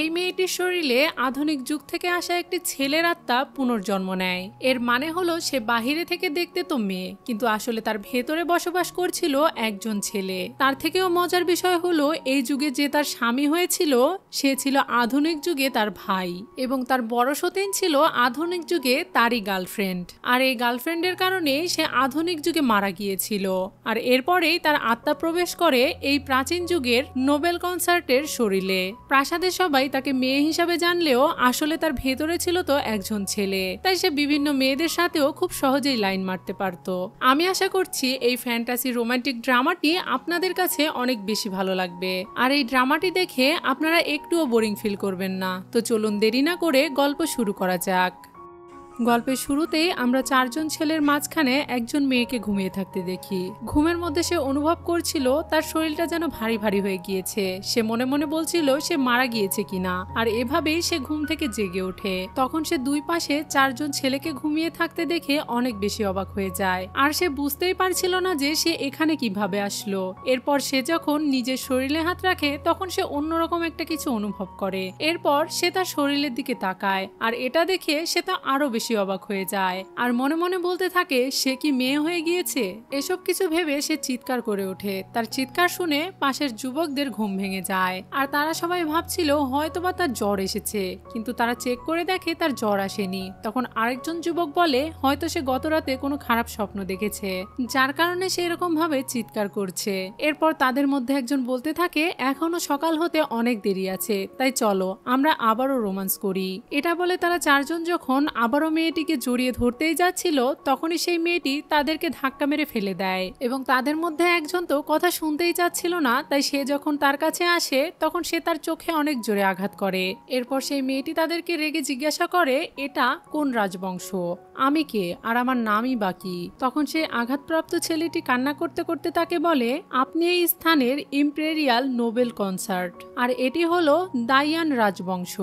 এই মেয়েটির শরীরে আধুনিক যুগ থেকে আসা একটি ছেলের আত্মা পুনর্জন্ম নেয়। এর মানে হলো সে বাহিরে থেকে দেখতে তো মেয়ে, কিন্তু আসলে তার ভেতরে বসবাস করছিল একজন ছেলে। তার থেকেও মজার বিষয় হলো এই যুগে যে তার স্বামী হয়েছিল সে ছিল আধুনিক যুগে তার ভাই, এবং তার বড় সতীন ছিল আধুনিক যুগে তারই গার্লফ্রেন্ড। আর এই গার্লফ্রেন্ডের কারণে সে আধুনিক যুগে মারা গিয়েছিল। আর এরপরেই তার আত্মা প্রবেশ করে এই প্রাচীন যুগের নোবেল কনসার্টের শরীরে। প্রাসাদের সবাই তাকে মেয়ে হিসাবে জানলেও আসলে তার ভেতরে ছিল তো একজন ছেলে, তাই সে বিভিন্ন মেয়েদের সাথেও খুব সহজেই লাইন মারতে পারত। আমি আশা করছি এই ফ্যান্টাসি রোমান্টিক ড্রামাটি আপনাদের কাছে অনেক বেশি ভালো লাগবে, আর এই ড্রামাটি দেখে আপনারা একটুও বোরিং ফিল করবেন না। তো চলুন দেরি না করে গল্প শুরু করা যাক। গল্পের শুরুতেই আমরা চারজন ছেলের মাঝখানে একজন মেয়েকে ঘুমিয়ে থাকতে দেখি। ঘুমের মধ্যে সে অনুভব করছিল তার শরীরটা যেন ভারী ভারী হয়ে গিয়েছে। সে মনে মনে বলছিল সে মারা গিয়েছে কিনা, আর এভাবেই সে ঘুম থেকে জেগে ওঠে। তখন সে দুই পাশে চারজন ছেলেকে ঘুমিয়ে থাকতে দেখে অনেক বেশি অবাক হয়ে যায়, আর সে বুঝতেই পারছিল না যে সে এখানে কিভাবে আসলো। এরপর সে যখন নিজের শরীরে হাত রাখে তখন সে অন্যরকম একটা কিছু অনুভব করে। এরপর সে তার শরীরের দিকে তাকায়, আর এটা দেখে সে তা আরো বেশি অবাক হয়ে যায়, আর মনে মনে বলতে থাকে সে কি মেয়ে হয়ে গিয়েছে। এসব কিছু ভেবে সে চিৎকার করে ওঠে। তার চিৎকার শুনে পাশের যুবকদের ঘুম ভেঙে যায়, আর তারা সবাই ভাবছিল হয়তোবা তার জ্বর এসেছে, কিন্তু তারা চেক করে দেখে তার জ্বর আসেনি। তখন আরেকজন যুবক বলে হয়তো সে গত রাতে কোনো খারাপ স্বপ্ন দেখেছে, যার কারণে সে এরকম ভাবে চিৎকার করছে। এরপর তাদের মধ্যে একজন বলতে থাকে এখনো সকাল হতে অনেক দেরি আছে, তাই চলো আমরা আবারও রোমান্স করি। এটা বলে তারা চারজন যখন আবারও মেয়েটিকে জড়িয়ে ধরতেই যাচ্ছিল তখনই সেই মেয়েটি তাদেরকে ধাক্কা মেরে ফেলে দেয়, এবং তাদের মধ্যে একজন তো কথা শুনতেই চাচ্ছিল না, তাই সে যখন তার কাছে আসে তখন সে তার চোখে অনেক জোরে আঘাত করে। এরপর সেই মেয়েটি তাদেরকে রেগে জিজ্ঞাসা করে এটা কোন রাজবংশ, আমি কে, আর আমার নামই বাকি। তখন সে আঘাতপ্রাপ্ত ছেলেটি কান্না করতে করতে তাকে বলে আপনি এই স্থানের ইম্পেরিয়াল নোবেল কনসার্ট, আর এটি হলো দাইয়ান রাজবংশ,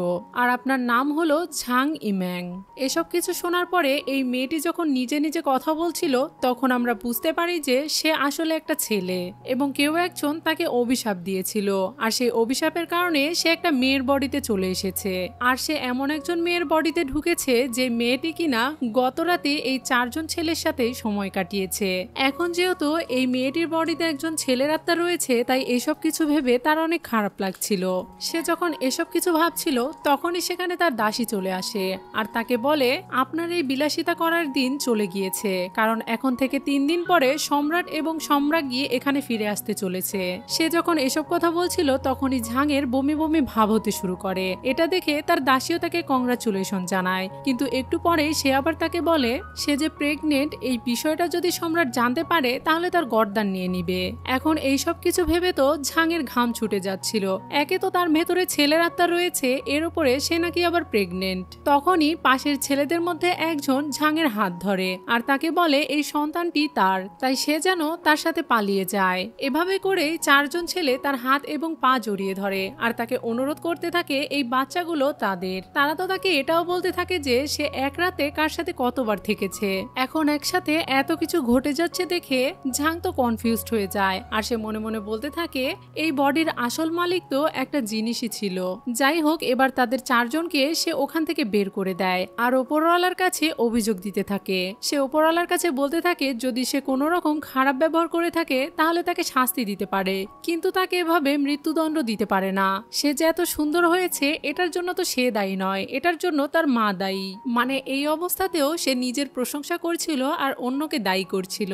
আর আপনার নাম হলো ঝাং ইম্যাং। এসব কিছু শোনার পরে এই মেয়েটি যখন নিজে নিজে কথা বলছিল তখন আমরা বুঝতে পারি যে সে আসলে একটা ছেলে, এবং কেউ একজন তাকে অভিশাপ দিয়েছিল, আর সেই অভিশাপের কারণে সে একটা মেয়ের বডিতে চলে এসেছে। আর সে এমন একজন মেয়ের বডিতে ঢুকেছে যে মেয়েটি কিনা গত রাতে এই চারজন ছেলের সাথে সময় কাটিয়েছে। এখন যেহেতু এই মেয়েটির বডিতে একজন ছেলের আত্মা রয়েছে তাই এসব কিছু ভেবে তার অনেক খারাপ লাগছিল। সে যখন এসব কিছু ভাবছিল তখনই সেখানে তার দাসী চলে আসে, আর তাকে বলে আপনার এই বিলাসিতা করার দিন চলে গিয়েছে, কারণ এখন থেকে 3 দিন পরে সম্রাট এবং সম্রাজ্ঞী এখানে ফিরে আসতে চলেছে। সে যখন এসব কথা বলছিল তখনই ঝাংয়ের বমি বমি ভাব হতে শুরু করে। এটা দেখে তার দাসীও তাকে কংগ্রাচুলেশন জানায়, কিন্তু একটু পরেই সে আবার তাকে বলে সে যে প্রেগনেন্ট এই বিষয়টা যদি সম্রাট জানতে পারে তাহলে তার গর্দান নিয়ে নিবে। এখন এই সব কিছু ভেবে তো ঝাংয়ের ঘাম ছুটে যাচ্ছিল। একে তো তার ভেতরে ছেলের আত্মা রয়েছে, এর উপরে সে নাকি আবার প্রেগনেন্ট। তখনই পাশের ছেলেদের মধ্যে একজন ঝাংয়ের হাত ধরে আর তাকে বলে এই সন্তানটি তার, তাই সে যেন তার সাথে পালিয়ে যায়। এভাবে করেই চারজন ছেলে তার হাত এবং পা জড়িয়ে ধরে আর তাকে অনুরোধ করতে থাকে এই বাচ্চাগুলো তাদের। তারা তো তাকে এটাও বলতে থাকে যে সে এক রাতে কার সাথে কতবার থেকেছে। এখন একসাথে এত কিছু ঘটে যাচ্ছে দেখে ঝাং তো কনফিউজড হয়ে যায়, আর সে মনে মনে বলতে থাকে এই বডির আসল মালিক তো একটা জিনিসই ছিল। যাই হোক, এবার তাদের চারজনকে সে ওখান থেকে বের করে দেয় আর ওপরওয়ালার কাছে অভিযোগ দিতে থাকে। সে ওপরওয়ালার কাছে বলতে থাকে যদি সে কোনো রকম খারাপ ব্যবহার করে থাকে তাহলে তাকে শাস্তি দিতে পারে, কিন্তু তাকে এভাবে মৃত্যুদণ্ড দিতে পারে না। সে যে এত সুন্দর হয়েছে এটার জন্য তো সে দায়ী নয়, এটার জন্য তার মা দায়ী। মানে এই অবস্থাতেও সে নিজের প্রশংসা করছিল আর অন্যকে দায়ী করছিল।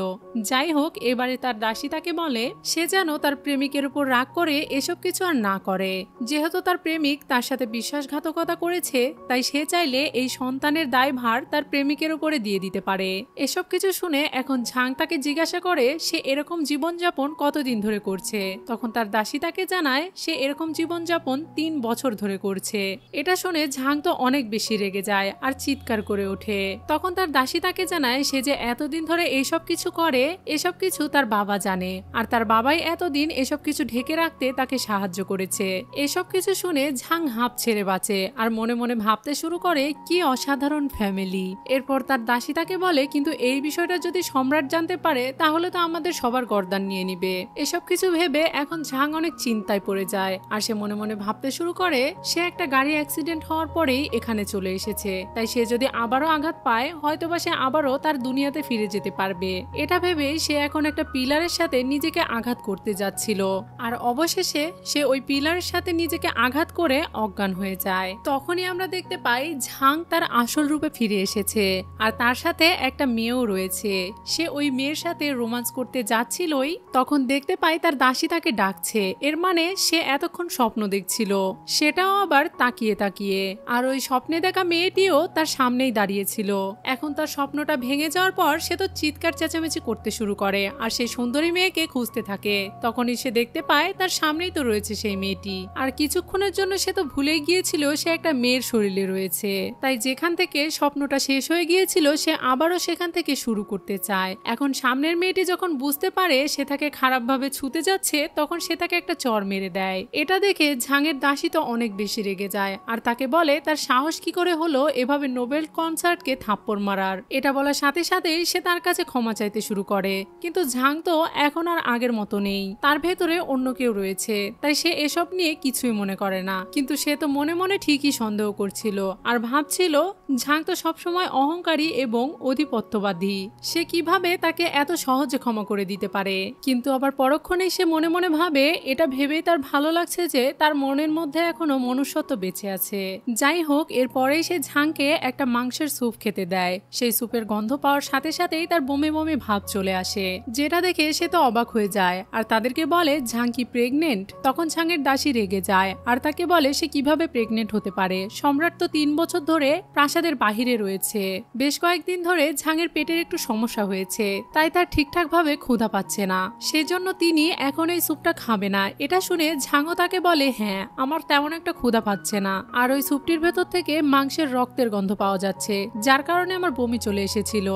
যাই হোক, এবারে তার দাসী তাকে বলে সে যেন তার প্রেমিকের উপর রাগ করে এসব কিছু আর না করে। যেহেতু তার প্রেমিক তার সাথে বিশ্বাসঘাতকতা করেছে তাই সে চাইলে এই সন্তানের দায়ভার তার প্রেমিকের উপরে দিয়ে দিতে পারে। এসব কিছু শুনে এখন ঝাং তাকে জিজ্ঞাসা করে সে এরকম জীবনযাপন কতদিন ধরে করছে। তখন তার দাসী তাকে জানায় সে এরকম জীবনযাপন 3 বছর ধরে করছে। এটা শুনে ঝাং তো অনেক বেশি রেগে যায় আর চিৎকার করে ওঠে। তখন তার দাসী তাকে জানায় সে যে এতদিন ধরে এইসব কিছু করে এসব কিছু তার বাবা জানে, আর তার বাবাই এতদিন এসব কিছু ঢেকে রাখতে তাকে সাহায্য করেছে। এসব কিছু শুনে ঝাং হাঁপ ছেড়ে বাঁচে আর মনে মনে ভাবতে শুরু করে কি অসাধারণ ফ্যামিলি। এরপর তার দাসী তাকে বলে, কিন্তু এই বিষয়টা যদি সম্রাট জানতে পারে তাহলে তো আমাদের সবার গর্দান নিয়ে নিবে। এসব কিছু ভেবে এখন ঝাং অনেক চিন্তায় পড়ে যায়, আর সে মনে মনে ভাবতে শুরু করে সে একটা গাড়ি অ্যাক্সিডেন্ট হওয়ার পরেই এখানে চলে এসেছে, তাই সে যদি আবারও আঘাত পায় হয়তোবা সে আবারও তার দুনিয়াতে ফিরে যেতে পারবে। এটা ভেবে সে এখন একটা পিলারের সাথে নিজেকে আঘাত করতে যাচ্ছিল, আর অবশেষে সে ওই পিলারের সাথে নিজেকে আঘাত করে অজ্ঞান হয়ে যায়। তখনই আমরা দেখতে পাই ঝাং তার আসল রূপে ফিরে এসেছে, আর তার সাথে একটা মেয়েও রয়েছে। সে ওই মেয়ের সাথে রোমান্স করতে যাচ্ছিলই, তখন দেখতে পাই তার দাসী তাকে ডাকছে। এর মানে সে এতক্ষণ স্বপ্ন দেখছিল, সেটাও আবার তাকিয়ে তাকিয়ে। আর ওই স্বপ্নে দেখা মেয়েটিও তার সামনেই দাঁড়িয়েছিল। এখন তার স্বপ্নটা ভেঙে যাওয়ার পর সে তো চিৎকার চেঁচামেচি করতে শুরু করে, আর সেই সুন্দরী মেয়েকে খুঁজতে থাকে। তখনই সে দেখতে পায় তার সামনেই তো রয়েছে সেই মেয়েটি, আর কিছুক্ষণের জন্য সে তো ভুলে গিয়েছিল সে একটা মেয়ের শরীরে রয়েছে। তাই যেখান থেকে স্বপ্নটা শেষ হয়ে গিয়েছিল সে আবারও সেখান থেকে শুরু করতে চায়। এখন সামনের মেয়েটি যখন বুঝতে পারে সে তাকে খারাপভাবে ছুতে যাচ্ছে, তখন সে তাকে একটা চড় মেরে দেয়। এটা দেখে ঝাংয়ের দাসী তো অনেক বেশি রেগে যায়, আর তাকে বলে তার সাহস কি করে হলো এভাবে নোবেল কনসার্টকে থাপ্পড় মারার। এটা বলার সাথে সাথেই সে তার কাছে ক্ষমা চাইতে শুরু করে, কিন্তু ঝাং তো এখন আর আগের মতো নেই, তার ভেতরে অন্য কেউ রয়েছে, তাই সে এসব নিয়ে কিছুই মনে করে না। কিন্তু সে তো মনে মনে ঠিকই সন্দেহ করছিল, আর ভাবছিল ঝাং তো সবসময় অহংকারী এবং অধিপত্যবাদী, সে কিভাবে তাকে এত সহজে ক্ষমা করে দিতে পারে। কিন্তু আবার পরক্ষণেই সে মনে মনে ভাবে এটা ভেবেই তার ভালো লাগছে যে তার মনের মধ্যে এখনো মনুষ্যত্ব বেঁচে আছে। যাই হোক, এরপরেই সে ঝাংকে একটা মাংসের স্যুপ খেতে দেয়। সেই স্যুপের গন্ধ পাওয়ার সাথে সাথেই তার বমি বমি ভাব চলে আসে, যেটা দেখে সে তো অবাক হয়ে যায়, আর তাদেরকে বলে ঝাং কি প্রেগনেন্ট? তখন ঝাংয়ের দাসী রেগে যায়, আর তাকে বলে সে কিভাবে প্রেগনেন্ট হতে পারে, সম্রাট তো 3 বছর ধরে প্রাসাদের বাহিরে রয়েছে। বেশ কয়েকদিন ধরে ঝাংয়ের পেটের একটু সমস্যা হয়েছে, তাই তার ঠিকঠাক ভাবে ক্ষুধা পাচ্ছে না, সেজন্য তিনি এখন এই স্যুপটা খাবে না। এটা শুনে ঝাংও তাকে বলে, হ্যাঁ আমার তেমন একটা ক্ষুধা পাচ্ছে না, আর ওই স্যুপটির ভেতর থেকে মাংসের রক্তের গন্ধ পাওয়া যাচ্ছে, যার কারণে আমার বমি চলে এসেছিল।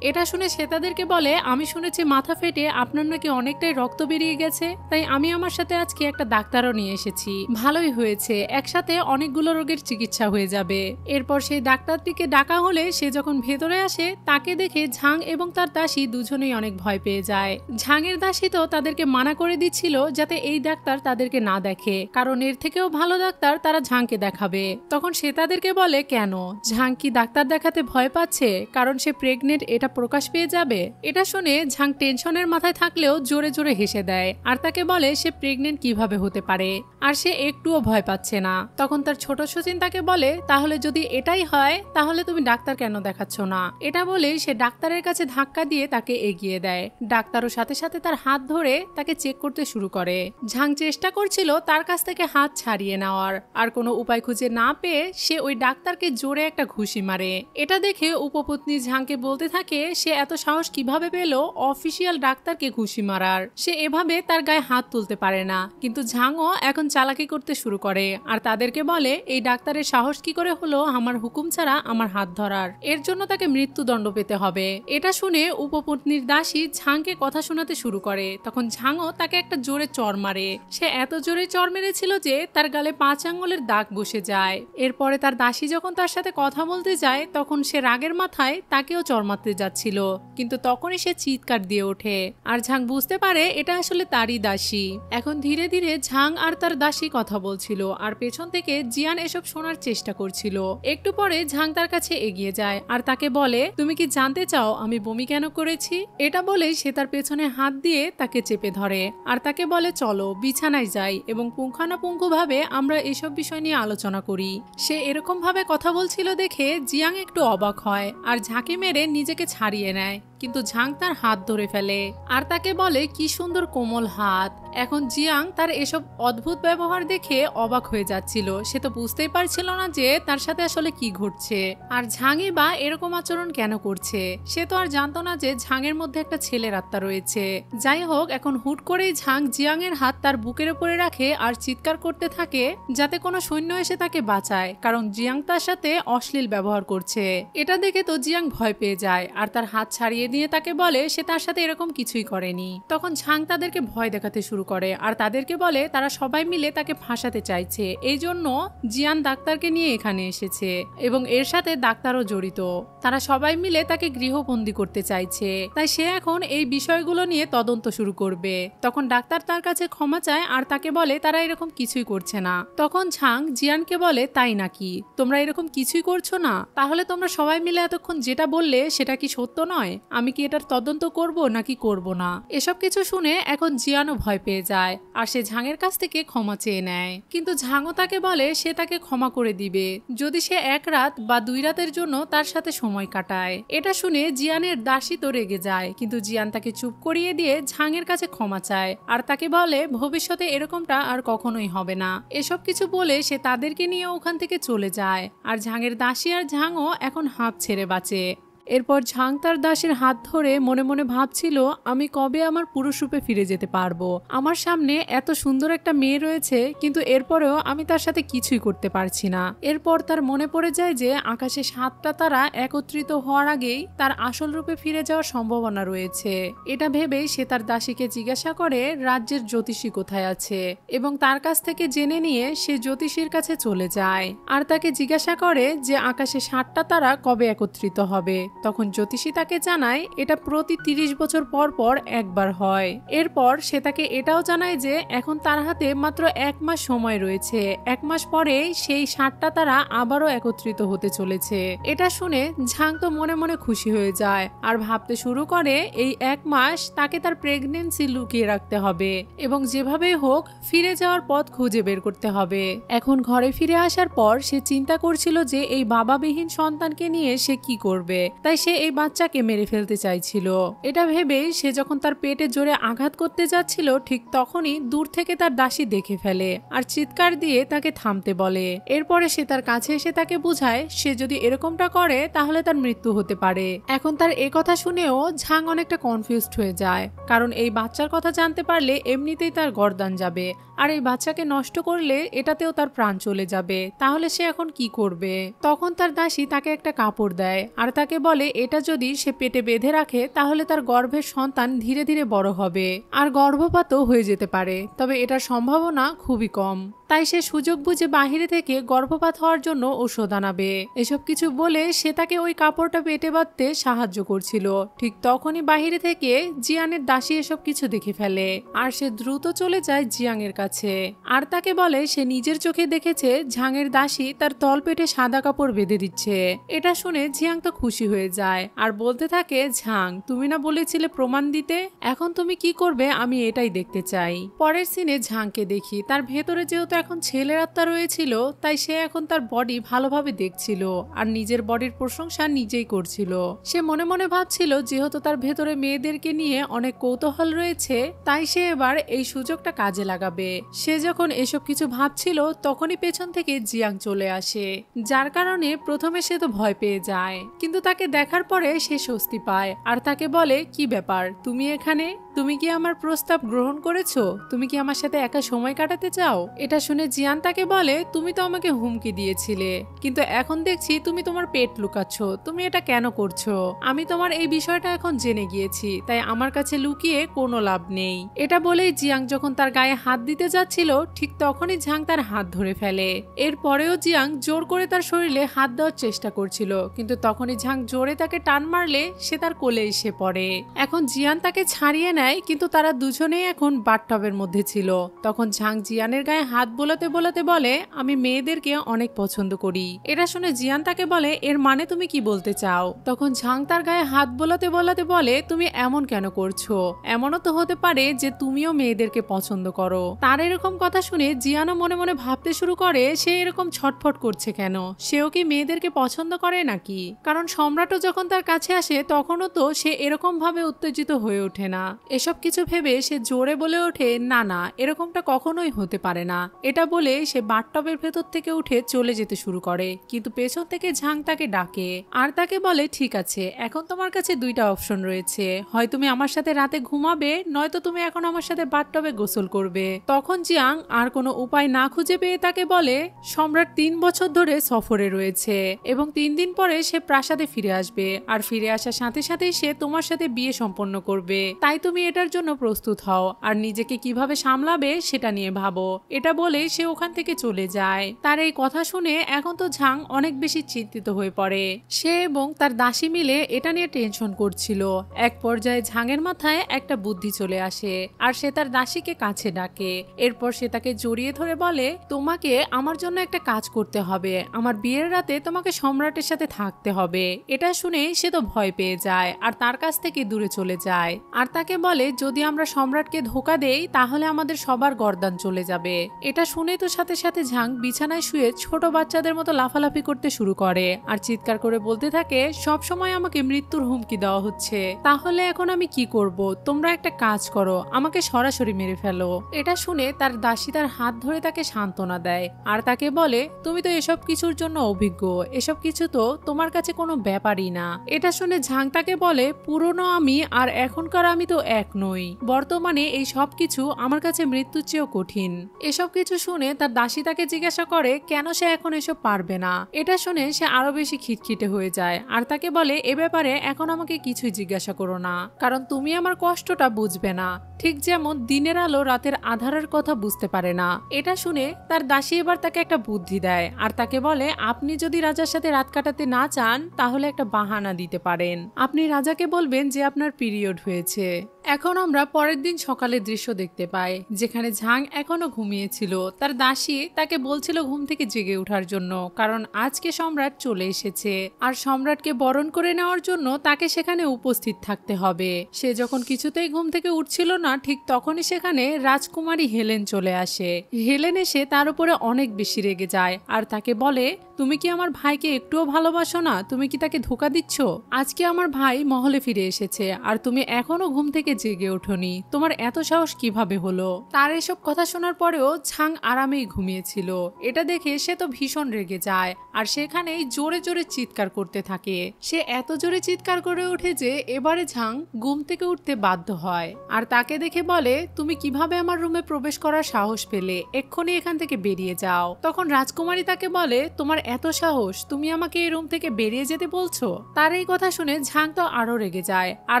এটা শুনে সে তাদেরকে বলে, আমি শুনেছি মাথা ফেটে আপনার নাকি অনেকটাই রক্ত বেরিয়ে গেছে, তাই আমি আমার সাথে আজকে একটা ডাক্তারও নিয়ে এসেছি। ভালোই হয়েছে, একসাথে অনেকগুলো রোগের চিকিৎসা হয়ে যাবে। এরপর সেই ডাক্তারটিকে ডাকা হলে সে যখন ভেতরে আসে তাকে দেখে ঝাং এবং তার দাসী দুজনেই অনেক ভয় পেয়ে যায়। ঝাংয়ের দাসী তো তাদেরকে মানা করে দিচ্ছিল যাতে এই ডাক্তার তাদেরকে না দেখে, কারণ এর থেকেও ভালো ডাক্তার তারা ঝাংকে দেখাবে। তখন সে তাদেরকে বলে, কেন ঝাং কি ডাক্তার দেখাতে ভয় পাচ্ছে কারণ সে প্রেগনেন্ট এটা প্রকাশ পেয়ে যাবে? এটা শুনে ঝাং টেনশনের মাথায় থাকলেও জোরে জোরে হেসে দেয়, আর তাকে বলে সে প্রেগনেন্ট কিভাবে হতে পারে, আর সে একটুও ভয় পাচ্ছে না। তখন তার ছোট সচিন তাকে বলে, তাহলে যদি এটাই হয় তাহলে তুমি ডাক্তার কেন দেখাচ্ছ না? এটা বলে সে ডাক্তারের কাছে ধাক্কা দিয়ে তাকে এগিয়ে দেয়। ডাক্তারও সাথে সাথে তার হাত ধরে তাকে চেক করতে শুরু করে। ঝাং চেষ্টা করছিল তার কাছ থেকে হাত ছাড়িয়ে নেওয়ার, আর কোনো উপায় খুঁজে না পেয়ে সে ওই ডাক্তারকে জোরে একটা ঘুষি মারে। এটা দেখে উপপত্নী ঝাংকে বলতে থাকে সে এত সাহস কিভাবে পেল অফিসিয়াল ডাক্তারকে ঘুষি মারার, সে এভাবে তার গায়ে হাত তুলতে পারে না। কিন্তু ঝাংও এখন চালাকি করতে শুরু করে, আর তাদেরকে বলে এই ডাক্তারের সাহস কি করে হলো আমার হুকুম ছাড়া আমার হাত ধরার, এর জন্য তাকে মৃত্যুদণ্ড পেতে হবে। এটা শুনে উপপত্নীর দাসী ঝাংকে কথা শোনাতে শুরু করে। তখন ঝাংও তাকে একটা জোরে চড় মারে, সে এত জোরে চড় মেরেছিল যে তার গালে 5 আঙ্গুলের দাগ বসে যায়। এরপরে তার দাসী যখন তার সাথে কথা বলতে যায় তখন সে রাগের মাথায় তাকেও চড় মারতে যাচ্ছিল, কিন্তু তখনই সে চিৎকার দিয়ে ওঠে, আর ঝাং বুঝতে পারে এটা আসলে তারই দাসী। এখন ধীরে ধীরে ঝাং আর তার দাসী কথা বলছিল, আর পেছন থেকে জিয়ান এসব শোনার চেষ্টা করছিল। একটু পরে ঝাং তার কাছে এগিয়ে যায়, আর তাকে বলে, তুমি কি জানতে চাও আমি বমি কেন করেছি? এটা বলেই সে তার পেছনে হাত দিয়ে তাকে চেপে ধরে, আর তাকে বলে চলো বিছানায় যাই এবং পুঙ্খানুপুঙ্খভাবে আমরা এসব বিষয় নিয়ে আলোচনা করি। সে এরকম ভাবে কথা বলছিল দেখে জিয়াং একটু অবাক হয়, আর ঝাঁকি মেরে নিজেকে ছাড়িয়ে নেয়, কিন্তু ঝাং তার হাত ধরে ফেলে, আর তাকে বলে কি সুন্দর কোমল হাত। এখন জিয়াং তার এসব অদ্ভুত ব্যবহার দেখে অবাক হয়ে যাচ্ছিল, সে তো বুঝতেই পারছিল না যে তার সাথে আসলে কি ঘটছে, আর ঝাংই বা এরকম আচরণ কেন করছে। সে তো আর জানতো না যে ঝাংয়ের মধ্যে একটা ছেলের আত্মা রয়েছে। যাই হোক, এখন হুট করেই ঝাং জিয়াং এর হাত তার বুকের উপরে রাখে আর চিৎকার করতে থাকে যাতে কোনো সৈন্য এসে তাকে বাঁচায়, কারণ জিয়াং তার সাথে অশ্লীল ব্যবহার করছে। এটা দেখে তো জিয়াং ভয় পেয়ে যায়, আর তার হাত ছাড়িয়ে দিয়ে তাকে বলে সে তার সাথে এরকম কিছুই করেনি। তখন ঝাং তাদেরকে ভয় দেখাতে শুরু করে আর তাদেরকে বলে তারা সবাই মিলে তাকে ফাঁসাতে চাইছে, এই জন্য জিয়ান ডাক্তারকে নিয়ে এখানে এসেছে এবং এর সাথে ডাক্তারও জড়িত। তারা সবাই মিলে তাকে গৃহবন্দী করতে চাইছে, তাই সে এখন এই বিষয়গুলো নিয়ে তদন্ত শুরু করবে। তখন ডাক্তার তার কাছে ক্ষমা চায় আর তাকে বলে তারা এরকম কিছুই করছে না। তখন ঝাং জিয়ানকে বলে তাই নাকি, তোমরা এরকম কিছুই করছো না? তাহলে তোমরা সবাই মিলে এতক্ষণ যেটা বললে সেটা কি সত্য নয়? আমি কি এটার তদন্ত করব নাকি করব না? এসব কিছু শুনে এখন জিয়ানও ভয় পেয়ে যায় আর সে ঝাংয়ের কাছ থেকে ক্ষমা চেয়ে নেয়। কিন্তু ঝাংও তাকে বলে সে তাকে ক্ষমা করে দিবে যদি সে 1 রাত বা 2 রাতের জন্য তার সাথে সময় কাটায়। এটা শুনে জিয়ানের দাসী তো রেগে যায়, কিন্তু জিয়ান তাকে চুপ করিয়ে দিয়ে ঝাংয়ের কাছে ক্ষমা চায় আর তাকে বলে ভবিষ্যতে এরকমটা আর কখনোই হবে না। এসব কিছু বলে সে তাদেরকে নিয়ে ওখান থেকে চলে যায় আর ঝাংয়ের দাসী আর ঝাংও এখন হাঁপ ছেড়ে বাঁচে। এরপর ঝাং তার দাসীর হাত ধরে মনে মনে ভাবছিল আমি কবে আমার পুরুষ রূপে ফিরে যেতে পারবো। আমার সামনে এত সুন্দর একটা মেয়ে রয়েছে, কিন্তু এরপরেও আমি তার সাথে কিছুই করতে পারছি না। এরপর তার মনে পড়ে যায় যে আকাশে 7টা তারা একত্রিত হওয়ার আগেই তার আসল রূপে ফিরে যাওয়ার সম্ভাবনা রয়েছে। এটা ভেবেই সে তার দাসীকে জিজ্ঞাসা করে রাজ্যের জ্যোতিষী কোথায় আছে এবং তার কাছ থেকে জেনে নিয়ে সে জ্যোতিষীর কাছে চলে যায় আর তাকে জিজ্ঞাসা করে যে আকাশে 7টা তারা কবে একত্রিত হবে। তখন জ্যোতিষী তাকে জানায় এটা প্রতি 30 বছর পর পর একবার হয়। এরপর সে তাকে এটাও জানায় যে এখন তার হাতে মাত্র 1 মাস সময় রয়েছে, 1 মাস পরে সেই 7টা তারা আবারও একত্রিত হতে চলেছে। এটা শুনে ঝাং তো মনে মনে খুশি হয়ে যায় আর ভাবতে শুরু করে এই 1 মাস তাকে তার প্রেগনেন্সি লুকিয়ে রাখতে হবে এবং যেভাবে হোক ফিরে যাওয়ার পথ খুঁজে বের করতে হবে। এখন ঘরে ফিরে আসার পর সে চিন্তা করছিল যে এই বাবাবিহীন সন্তানকে নিয়ে সে কি করবে, তাই সে এই বাচ্চাকে মেরে ফেলতে চাইছিল। এটা ভেবেই সে যখন তার পেটে জোরে আঘাত করতে যাচ্ছিল ঠিক তখনই দূর থেকে তার দাসী দেখে ফেলে আর চিৎকার দিয়ে তাকে থামতে বলে। এরপরে সে তার কাছে এসে তাকে বুঝায় সে যদি এরকমটা করে তাহলে তার মৃত্যু হতে পারে। এখন তার এই কথা শুনেও ঝাং অনেকটা কনফিউজড হয়ে যায়, কারণ এই বাচ্চার কথা জানতে পারলে এমনিতেই তার গর্দান যাবে আর এই বাচ্চাকে নষ্ট করলে এটাতেও তার প্রাণ চলে যাবে। তাহলে সে এখন কি করবে? তখন তার দাসী তাকে একটা কাপড় দেয় আর তাকে বলে এটা যদি সে পেটে বেঁধে রাখে তাহলে তার গর্ভের সন্তান ধীরে ধীরে বড় হবে আর গর্ভপাতও হয়ে যেতে পারে, তবে এটার সম্ভাবনা খুবই কম। তাই সে সুযোগ বুঝে বাহিরে থেকে গর্ভপাত হওয়ার জন্য ঔষধ আনাবে। এসব কিছু বলে সে তাকে ওই কাপড়টা পেটে বাঁধতে সাহায্য করছিল। ঠিক তখনই বাহিরে থেকে জিয়ানের দাসী এসব কিছু দেখে ফেলে আর সে দ্রুত চলে যায় জিয়াংয়ের কাছে আর তাকে বলে সে নিজের চোখে দেখেছে ঝাংয়ের দাসী তার তলপেটে সাদা কাপড় বেঁধে দিচ্ছে। এটা শুনে জিয়াং তো খুশি হয়ে যায় আর বলতে থাকে ঝাং তুমি না বলেছিলে প্রমাণ দিতে, এখন তুমি কি করবে আমি এটাই দেখতে চাই। পরের সিনে ঝাংকে দেখি তার ভেতরে যেহেতু এখন ছেলের আত্মা রয়েছিল তাই সে এখন তার বডি ভালোভাবে দেখছিল আর নিজের বডির প্রশংসা নিজেই করছিল। সে মনে মনে ভাবছিল যেহেতু তার ভেতরে মেয়েদেরকে নিয়ে অনেক কৌতূহল রয়েছে তাই সে এবার এই সুযোগটা কাজে লাগাবে। সে যখন এসব কিছু ভাবছিল তখনই পেছন থেকে জিয়াং চলে আসে, যার কারণে প্রথমে সে তো ভয় পেয়ে যায়, কিন্তু তাকে দেখার পরে সে স্বস্তি পায় আর তাকে বলে কি ব্যাপার তুমি এখানে, তুমি কি আমার প্রস্তাব গ্রহণ করেছো? তুমি কি আমার সাথে একা সময় কাটাতে চাও? এটা শুনে জিয়ান তাকে বলে তুমি তো আমাকে হুমকি দিয়েছিলে, কিন্তু এখন দেখছি তুমি তোমার পেট লুকাচ্ছ, তুমি এটা কেন করছো? আমি তোমার এই বিষয়টা এখন জেনে গিয়েছি, তাই আমার কাছে লুকিয়ে কোনো লাভ নেই। এটা বলেই জিয়াং যখন তার গায়ে হাত দিতে যাচ্ছিল ঠিক তখনই ঝাং তার হাত ধরে ফেলে। এরপরেও জিয়াং জোর করে তার শরীরে হাত দেওয়ার চেষ্টা করছিল, কিন্তু তখনই ঝাং জোরে তাকে টান মারলে সে তার কোলে এসে পড়ে। এখন জিয়ান তাকে ছাড়িয়ে নেয়, কিন্তু তারা দুজনেই এখন বাথটবের মধ্যে ছিল। তখন ঝাং জিয়ানের গায়ে হাত বোলাতে বোলাতে বলে আমি মেয়েদেরকে অনেক পছন্দ করি। এটা শুনে জিয়ান তাকে বলে এর মানে তুমি কি বলতে চাও? তখন ঝাং তার গায়ে হাত বোলাতে বোলাতে বলে তুমি এমন কেন করছো? এমনও তো হতে পারে যে তুমিও মেয়েদেরকে পছন্দ করো। তার এরকম কথা শুনে জিয়ানও মনে মনে ভাবতে শুরু করে সে এরকম ছটফট করছে কেন, সেও কি মেয়েদেরকে পছন্দ করে নাকি? কারণ সম্রাটও যখন তার কাছে আসে তখনও তো সে এরকম ভাবে উত্তেজিত হয়ে ওঠে না। এসব কিছু ভেবে সে জোরে বলে ওঠে না না এরকমটা কখনোই হতে পারে না। এটা বলে সে বাথটবের ভেতর থেকে উঠে চলে যেতে শুরু করে, কিন্তু পেছন থেকে ঝাং তাকে ডাকে আর তাকে বলে ঠিক আছে এখন তোমার কাছে 2টা অপশন রয়েছে, হয় তুমি আমার সাথে রাতে ঘুমাবে নয়তো তুমি এখন আমার সাথে বাথটবে গোসল করবে। তখন জিয়াং আর কোনো উপায় না খুঁজে পেয়ে তাকে বলে সম্রাট 3 বছর ধরে সফরে রয়েছে এবং 3 দিন পরে সে প্রাসাদে ফিরে আসবে আর ফিরে আসার সাথে সাথেই সে তোমার সাথে বিয়ে সম্পন্ন করবে, তাই তুমি এটার জন্য প্রস্তুত হও আর নিজেকে কিভাবে সামলাবে সেটা নিয়ে ভাবো। এটা বলে সে ওখান থেকে চলে যায়। তার এই কথা শুনে এখন তো ঝাং অনেক বেশি চিন্তিত হয়ে পড়ে। সে এবং তার দাসী মিলে এটা নিয়ে টেনশন করছিল। এক পর্যায়ে ঝাংয়ের মাথায় একটা বুদ্ধি চলে আসে আর সে তার দাসীকে কাছে ডাকে। এরপর সে তাকে জড়িয়ে ধরে বলে, তোমাকে আমার জন্য একটা কাজ করতে হবে, আমার বিয়ের রাতে তোমাকে সম্রাটের সাথে থাকতে হবে। এটা শুনে সে তো ভয় পেয়ে যায় আর তার কাছ থেকে দূরে চলে যায় আর তাকে বলে, যদি আমরা সম্রাটকে ধোকা দেই তাহলে আমাদের সবার গর্দান চলে যাবে। এটা শুনে তো সাথে সাথে ঝাং বিছানায় শুয়ে ছোট বাচ্চাদের মতো লাফালাফি করতে শুরু করে আর চিৎকার করে বলতে থাকে, সব সময় আমাকে মৃত্যুর হুমকি দেওয়া হচ্ছে, তাহলে এখন আমি কি করব? তোমরা একটা কাজ করো, আমাকে সরাসরি মেরে ফেলো। এটা শুনে তার দাসী তার হাত ধরে তাকে সান্ত্বনা দেয় আর তাকে বলে, তুমি তো এসব কিছুর জন্য অভিজ্ঞ, এসব কিছু তো তোমার কাছে কোনো ব্যাপারই না। এটা শুনে ঝাং তাকে বলে, পুরনো আমি আর এখনকার আমি তো এক নই, বর্তমানে এই সব কিছু আমার কাছে মৃত্যুর চেয়েও কঠিন। এসব কিছু শুনে তার দাসী তাকে জিজ্ঞাসা করে কেন সে এখন এসব পারবে না। এটা শুনে সে আরো বেশি খিটখিটে হয়ে যায় আর তাকে বলে, এ ব্যাপারে এখন আমাকে কিছুই জিজ্ঞাসা করো না, কারণ তুমি আমার কষ্টটা বুঝবে না, ঠিক যেমন দিনের আলো রাতের আধারের কথা বুঝতে পারে না। এটা শুনে তার দাসী এবার তাকে একটা বুদ্ধি দেয় আর তাকে বলে, আপনি যদি রাজার সাথে রাত কাটাতে না চান তাহলে একটা বাহানা দিতে পারেন। আপনি রাজাকে বলবেন যে আপনার পিরিয়ড হয়েছে। এখন আমরা পরের দিন সকালের দৃশ্য দেখতে পাই, যেখানে ঝাং এখনো ঘুমিয়েছিল। তার দাসী তাকে বলছিল ঘুম থেকে জেগে ওঠার জন্য, কারণ আজকে সম্রাট চলে এসেছে আর সম্রাটকে বরণ করে নেওয়ার জন্য তাকে সেখানে উপস্থিত থাকতে হবে। সে যখন কিছুতেই ঘুম থেকে উঠছিল না, ঠিক তখনই সেখানে রাজকুমারী হেলেন চলে আসে। হেলেন এসে তার উপরে অনেক বেশি রেগে যায় আর তাকে বলে, তুমি কি আমার ভাইকে একটুও ভালোবাসো না? তুমি কি তাকে ধোকা দিচ্ছ? আজকে আমার ভাই মহলে ফিরে এসেছে আর তুমি এখনো ঘুম থেকে জেগে ওঠোনি, তোমার এত সাহস কিভাবে হলো? তার এসব কথা শোনার পরেও ঝাং আরামেই ঘুমিয়েছিল। এটা দেখে সে তো ভীষণ রেগে যায় আর সেখানেই জোরে জোরে চিৎকার করতে থাকে। সে এত জোরে চিৎকার করে ওঠে যে এবারে ঝাং ঘুম থেকে উঠতে বাধ্য হয় আর তাকে দেখে বলে, তুমি কিভাবে আমার রুমে প্রবেশ করার সাহস পেলে? এক্ষুনি এখান থেকে বেরিয়ে যাও। তখন রাজকুমারী তাকে বলে, তোমার এত সাহস, তুমি আমাকে এই রুম থেকে বেরিয়ে যেতে বলছো? তার এই কথা শুনে ঝাং তো আরো রেগে যায় আর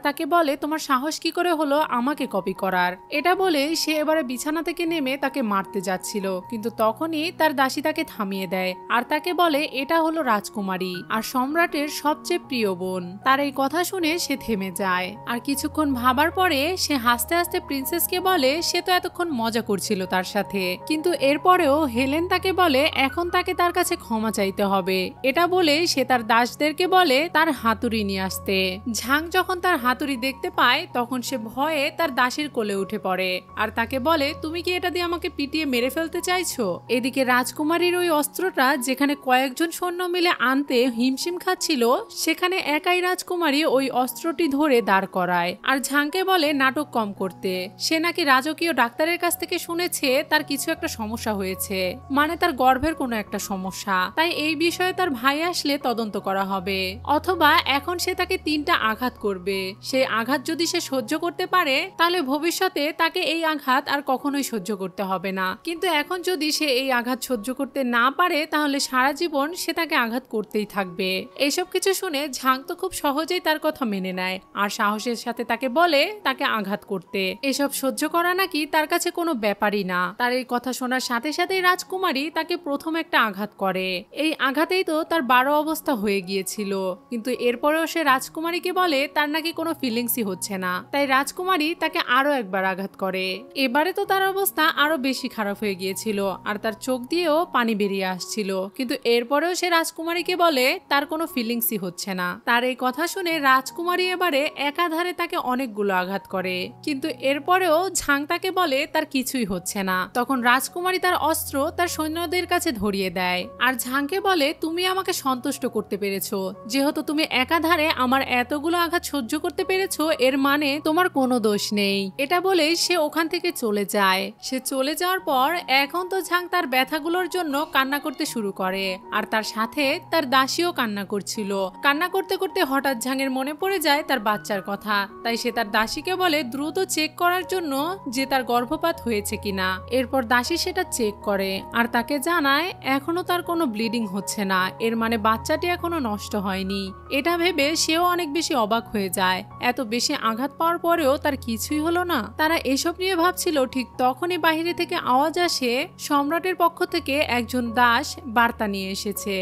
তাকে বলে, তোমার সাহস কি করে হলো আমাকে কপি করার? এটা বলে সে এবারে বিছানা থেকে নেমে তাকে মারতে যাচ্ছিল, কিন্তু তখনই তার দাসী তাকে থামিয়ে দেয় আর তাকে বলে, এটা হলো রাজকুমারী আর সম্রাটের সবচেয়ে প্রিয় বোন। তার এই কথা শুনে সে থেমে যায় আর কিছুক্ষণ ভাবার পরে সে হাসতে হাসতে প্রিন্সেসকে বলে, সে তো এতক্ষণ মজা করছিল তার সাথে, কিন্তু এরপরেও হেলেন তাকে বলে এখন তাকে তার কাছে ক্ষমা চাইতে হবে। এটা বলে সে তার দাসদেরকে বলে তার হাতুড়ি নিয়ে আসতে। ঝাং যখন তার হাতুড়ি দেখতে পায় তখন সে ভয়ে তার দাসীর কোলে উঠে পড়ে আর তাকে বলে, তুমি কি এটা দিয়ে আমাকে পিটিয়ে মেরে ফেলতে চাইছো? এদিকে রাজকুমারীর ওই অস্ত্রটা যেখানে কয়েকজন সৈন্য মিলে আনতে হিমশিম খাচ্ছিল, সেখানে একাই রাজকুমারী ওই অস্ত্রটি ধরে দাঁড় করায় আর ঝাংকে বলে নাটক কম করতে। সে নাকি রাজকীয় ডাক্তারের কাছ থেকে শুনেছে তার কিছু একটা সমস্যা হয়েছে, মানে তার গর্ভের কোনো একটা সমস্যা, তাই এই বিষয়ে তার ভাই আসলে তদন্ত করা হবে, অথবা এখন সে তাকে 3টা আঘাত করবে। সেই আঘাত যদি সে সহ্য করতে পারে তাহলে ভবিষ্যতে তাকে এই আঘাত আর কখনোই সহ্য করতে হবে না, কিন্তু এখন যদি সে এই আঘাত সহ্য করতে না পারে তাহলে সারা জীবন সে তাকে আঘাত করতেই থাকবে। এইসব কিছু শুনে ঝাং তো খুব সহজেই তার কথা মেনে নেয় আর সাহসের সাথে তাকে বলে তাকে আঘাত করতে। এসব সহ্য করা নাকি তার কাছে কোনো ব্যাপারই না। তার এই কথা শোনার সাথে সাথেই রাজকুমারী তাকে প্রথম একটা আঘাত করে। এই আঘাতেই তো তার 12 অবস্থা হয়ে গিয়েছিল, কিন্তু এরপরেও সে রাজকুমারীকে বলে তার নাকি কোনো ফিলিংসই হচ্ছে না, তাই রাজকুমারী তাকে আরো একবার আঘাত করে। এবারে তো তার অবস্থা আরো বেশি খারাপ হয়ে গিয়েছিল আর তার চোখ দিয়েও পানি বেরিয়ে আসছিল, কিন্তু এরপরেও সে রাজকুমারীকে বলে তার কোনো ফিলিংসই হচ্ছে না। তার এই কথা শুনে রাজকুমারী এবারে একাধারে তাকে অনেকগুলো আঘাত করে, কিন্তু এরপরেও ঝাং তাকে বলে তার কিছুই হচ্ছে না। তখন রাজকুমারী তার অস্ত্র তার সৈন্যদের কাছে ধরিয়ে দেয় আর ঝাংকে বলে, তুমি আমাকে সন্তুষ্ট করতে পেরেছো, যেহেতু তুমি একাধারে আমার এতগুলো আঘাত সহ্য করতে পেরেছো, এর মানে তোমার কোনো দোষ নেই। এটা বলে সে ওখান থেকে চলে যায়। সে চলে যাওয়ার পর এখন তো ঝাং তার ব্যথাগুলোর জন্য কান্না করতে শুরু করে আর তার সাথে তার দাসীও কান্না করছিল। কান্না করতে করতে হঠাৎ ঝাংয়ের মনে পড়ে যায় তার বাচ্চার কথা, তাই সে তার দাসীকে বলে দ্রুত চেক করার জন্য যে তার গর্ভপাত হয়েছে কিনা। এরপর দাসী সেটা চেক করে আর তাকে জানায় এখনো তার কোনো ব্লিডিং ব্লিডিং হচ্ছে না, এর মানে বাচ্চাটি এখনো নষ্ট হয়নি। এটা ভেবে সেও অনেক বেশি অবাক হয়ে যায়, এত বেশি আঘাত পাওয়ার পরেও তার কিছুই হলো না। তারা এসব নিয়ে ভাবছিল, ঠিক তখনই বাইরে থেকে আওয়াজ আসে, সম্রাটের পক্ষ থেকে একজন দাস বার্তা নিয়ে এসেছে।